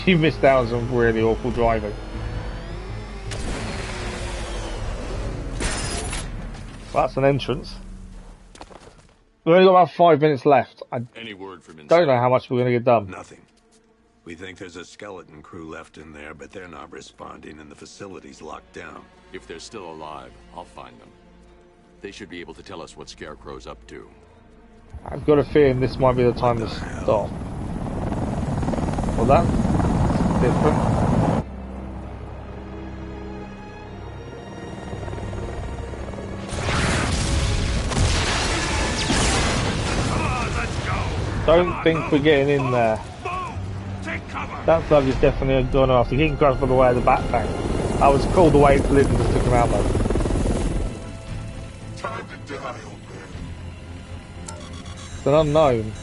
A: you missed out on some really awful driving. That's an entrance. We've only got about 5 minutes left.
K: Any word from inside?
A: Don't know how much we're going to get done.
K: Nothing. We think there's a skeleton crew left in there, but they're not responding and the facility's locked down.
H: If they're still alive, I'll find them. They should be able to tell us what Scarecrow's up to.
A: I've got a feeling this might be the time to stop. Well, that's different. Don't think we're getting in there. That slug is definitely going after getting crushed by the way of the bat tank. That was cool the way it slid and just took him out though.
O: Time to die, old man.
A: It's an unknown.
E: In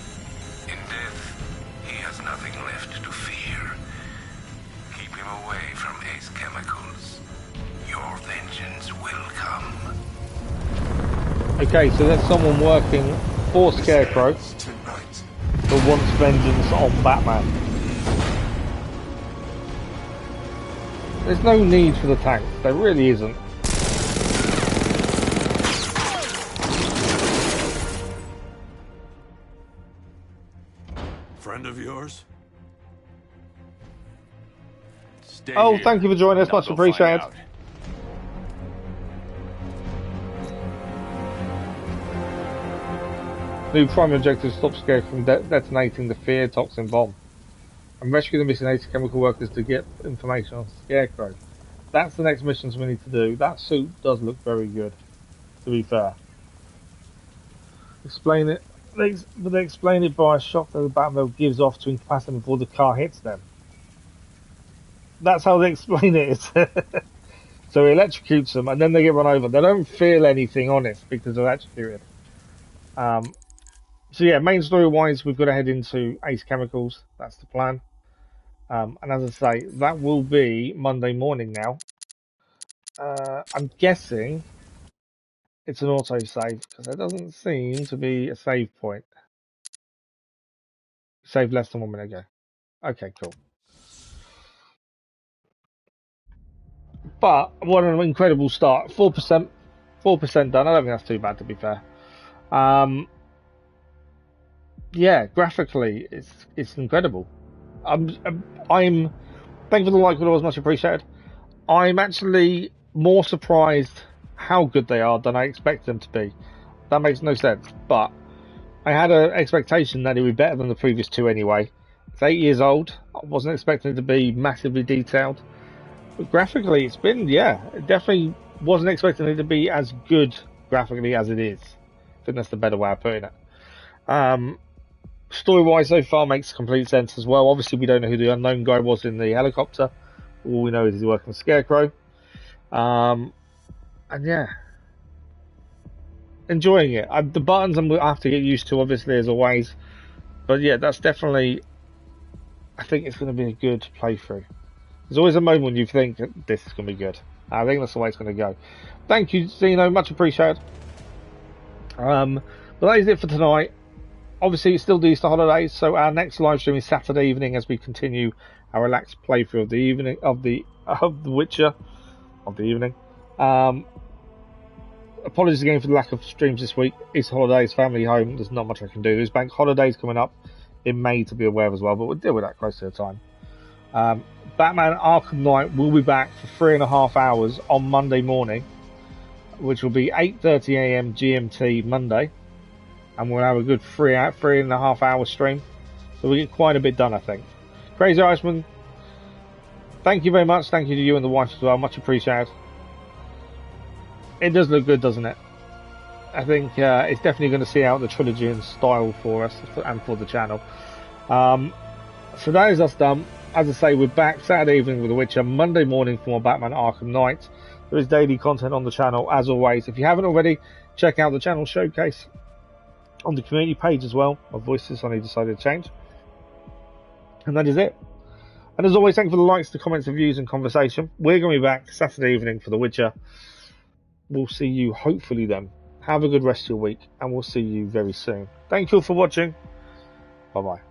E: death, he has nothing left to fear. Keep him away from ACE Chemicals. Your vengeance will come.
A: Okay, so there's someone working for Scarecrow that wants vengeance on Batman. There's no need for the tank, there really isn't.
K: friend of yours? Stay
A: Oh,
K: here.
A: thank you for joining us.
K: Now
A: Much
K: go find
A: appreciated.
K: out.
A: New primary objective: stop Scarecrow from detonating the fear toxin bomb, and rescue the missing ACE Chemical workers to get information on Scarecrow. That's the next missions we need to do. That suit does look very good, to be fair. Explain it. They explain it by a shock that the Batmobile gives off to incapacitate them before the car hits them. That's how they explain it. So he electrocutes them, and then they get run over. They don't feel anything on it because they're electrocuted. So yeah, main story-wise, we've got to head into ACE Chemicals. That's the plan. And as I say, that will be Monday morning now. I'm guessing it's an auto-save, because there doesn't seem to be a save point. Saved less than 1 minute ago. Okay, cool. But what an incredible start. 4% done. I don't think that's too bad, to be fair. Yeah, graphically, it's incredible. I'm thank you for the like, it was much appreciated. I'm actually more surprised how good they are than I expect them to be. That makes no sense, but I had an expectation that it would be better than the previous two anyway. It's 8 years old. I wasn't expecting it to be massively detailed. But graphically, it's been, yeah, definitely wasn't expecting it to be as good graphically as it is. I think that's the better way of putting it. Story-wise, so far, makes complete sense as well. Obviously, we don't know who the unknown guy was in the helicopter. All we know is he's working with Scarecrow. And yeah, enjoying it. The buttons I have to get used to, obviously, as always. But yeah, that's definitely, I think it's going to be a good playthrough. There's always a moment when you think this is going to be good. I think that's the way it's going to go. Thank you, Zeno. Much appreciated. But that is it for tonight. Obviously, it's still the Easter holidays, so our next live stream is Saturday evening as we continue our relaxed playthrough of the evening of the Witcher of the evening. Apologies again for the lack of streams this week. Easter holidays, family home. There's not much I can do. There's bank holidays coming up in May to be aware of as well, but we'll deal with that close to the time. Batman Arkham Knight will be back for 3.5 hours on Monday morning, which will be 8:30 AM GMT Monday. And we'll have a good 3.5 hour stream. So we get quite a bit done, I think. Crazy Iceman, thank you very much. Thank you to you and the wife as well. Much appreciated. It does look good, doesn't it? I think it's definitely going to see out the trilogy in style for us and for the channel. So that is us done. As I say, we're back Saturday evening with The Witcher, Monday morning for more Batman Arkham Knight. There is daily content on the channel, as always. If you haven't already, check out the channel showcase on the community page as well. My voices I decided to change. And that is it. And as always, thank you for the likes, the comments, the views and conversation. We're going to be back Saturday evening for The Witcher. We'll see you hopefully then. Have a good rest of your week and we'll see you very soon. Thank you all for watching. Bye bye.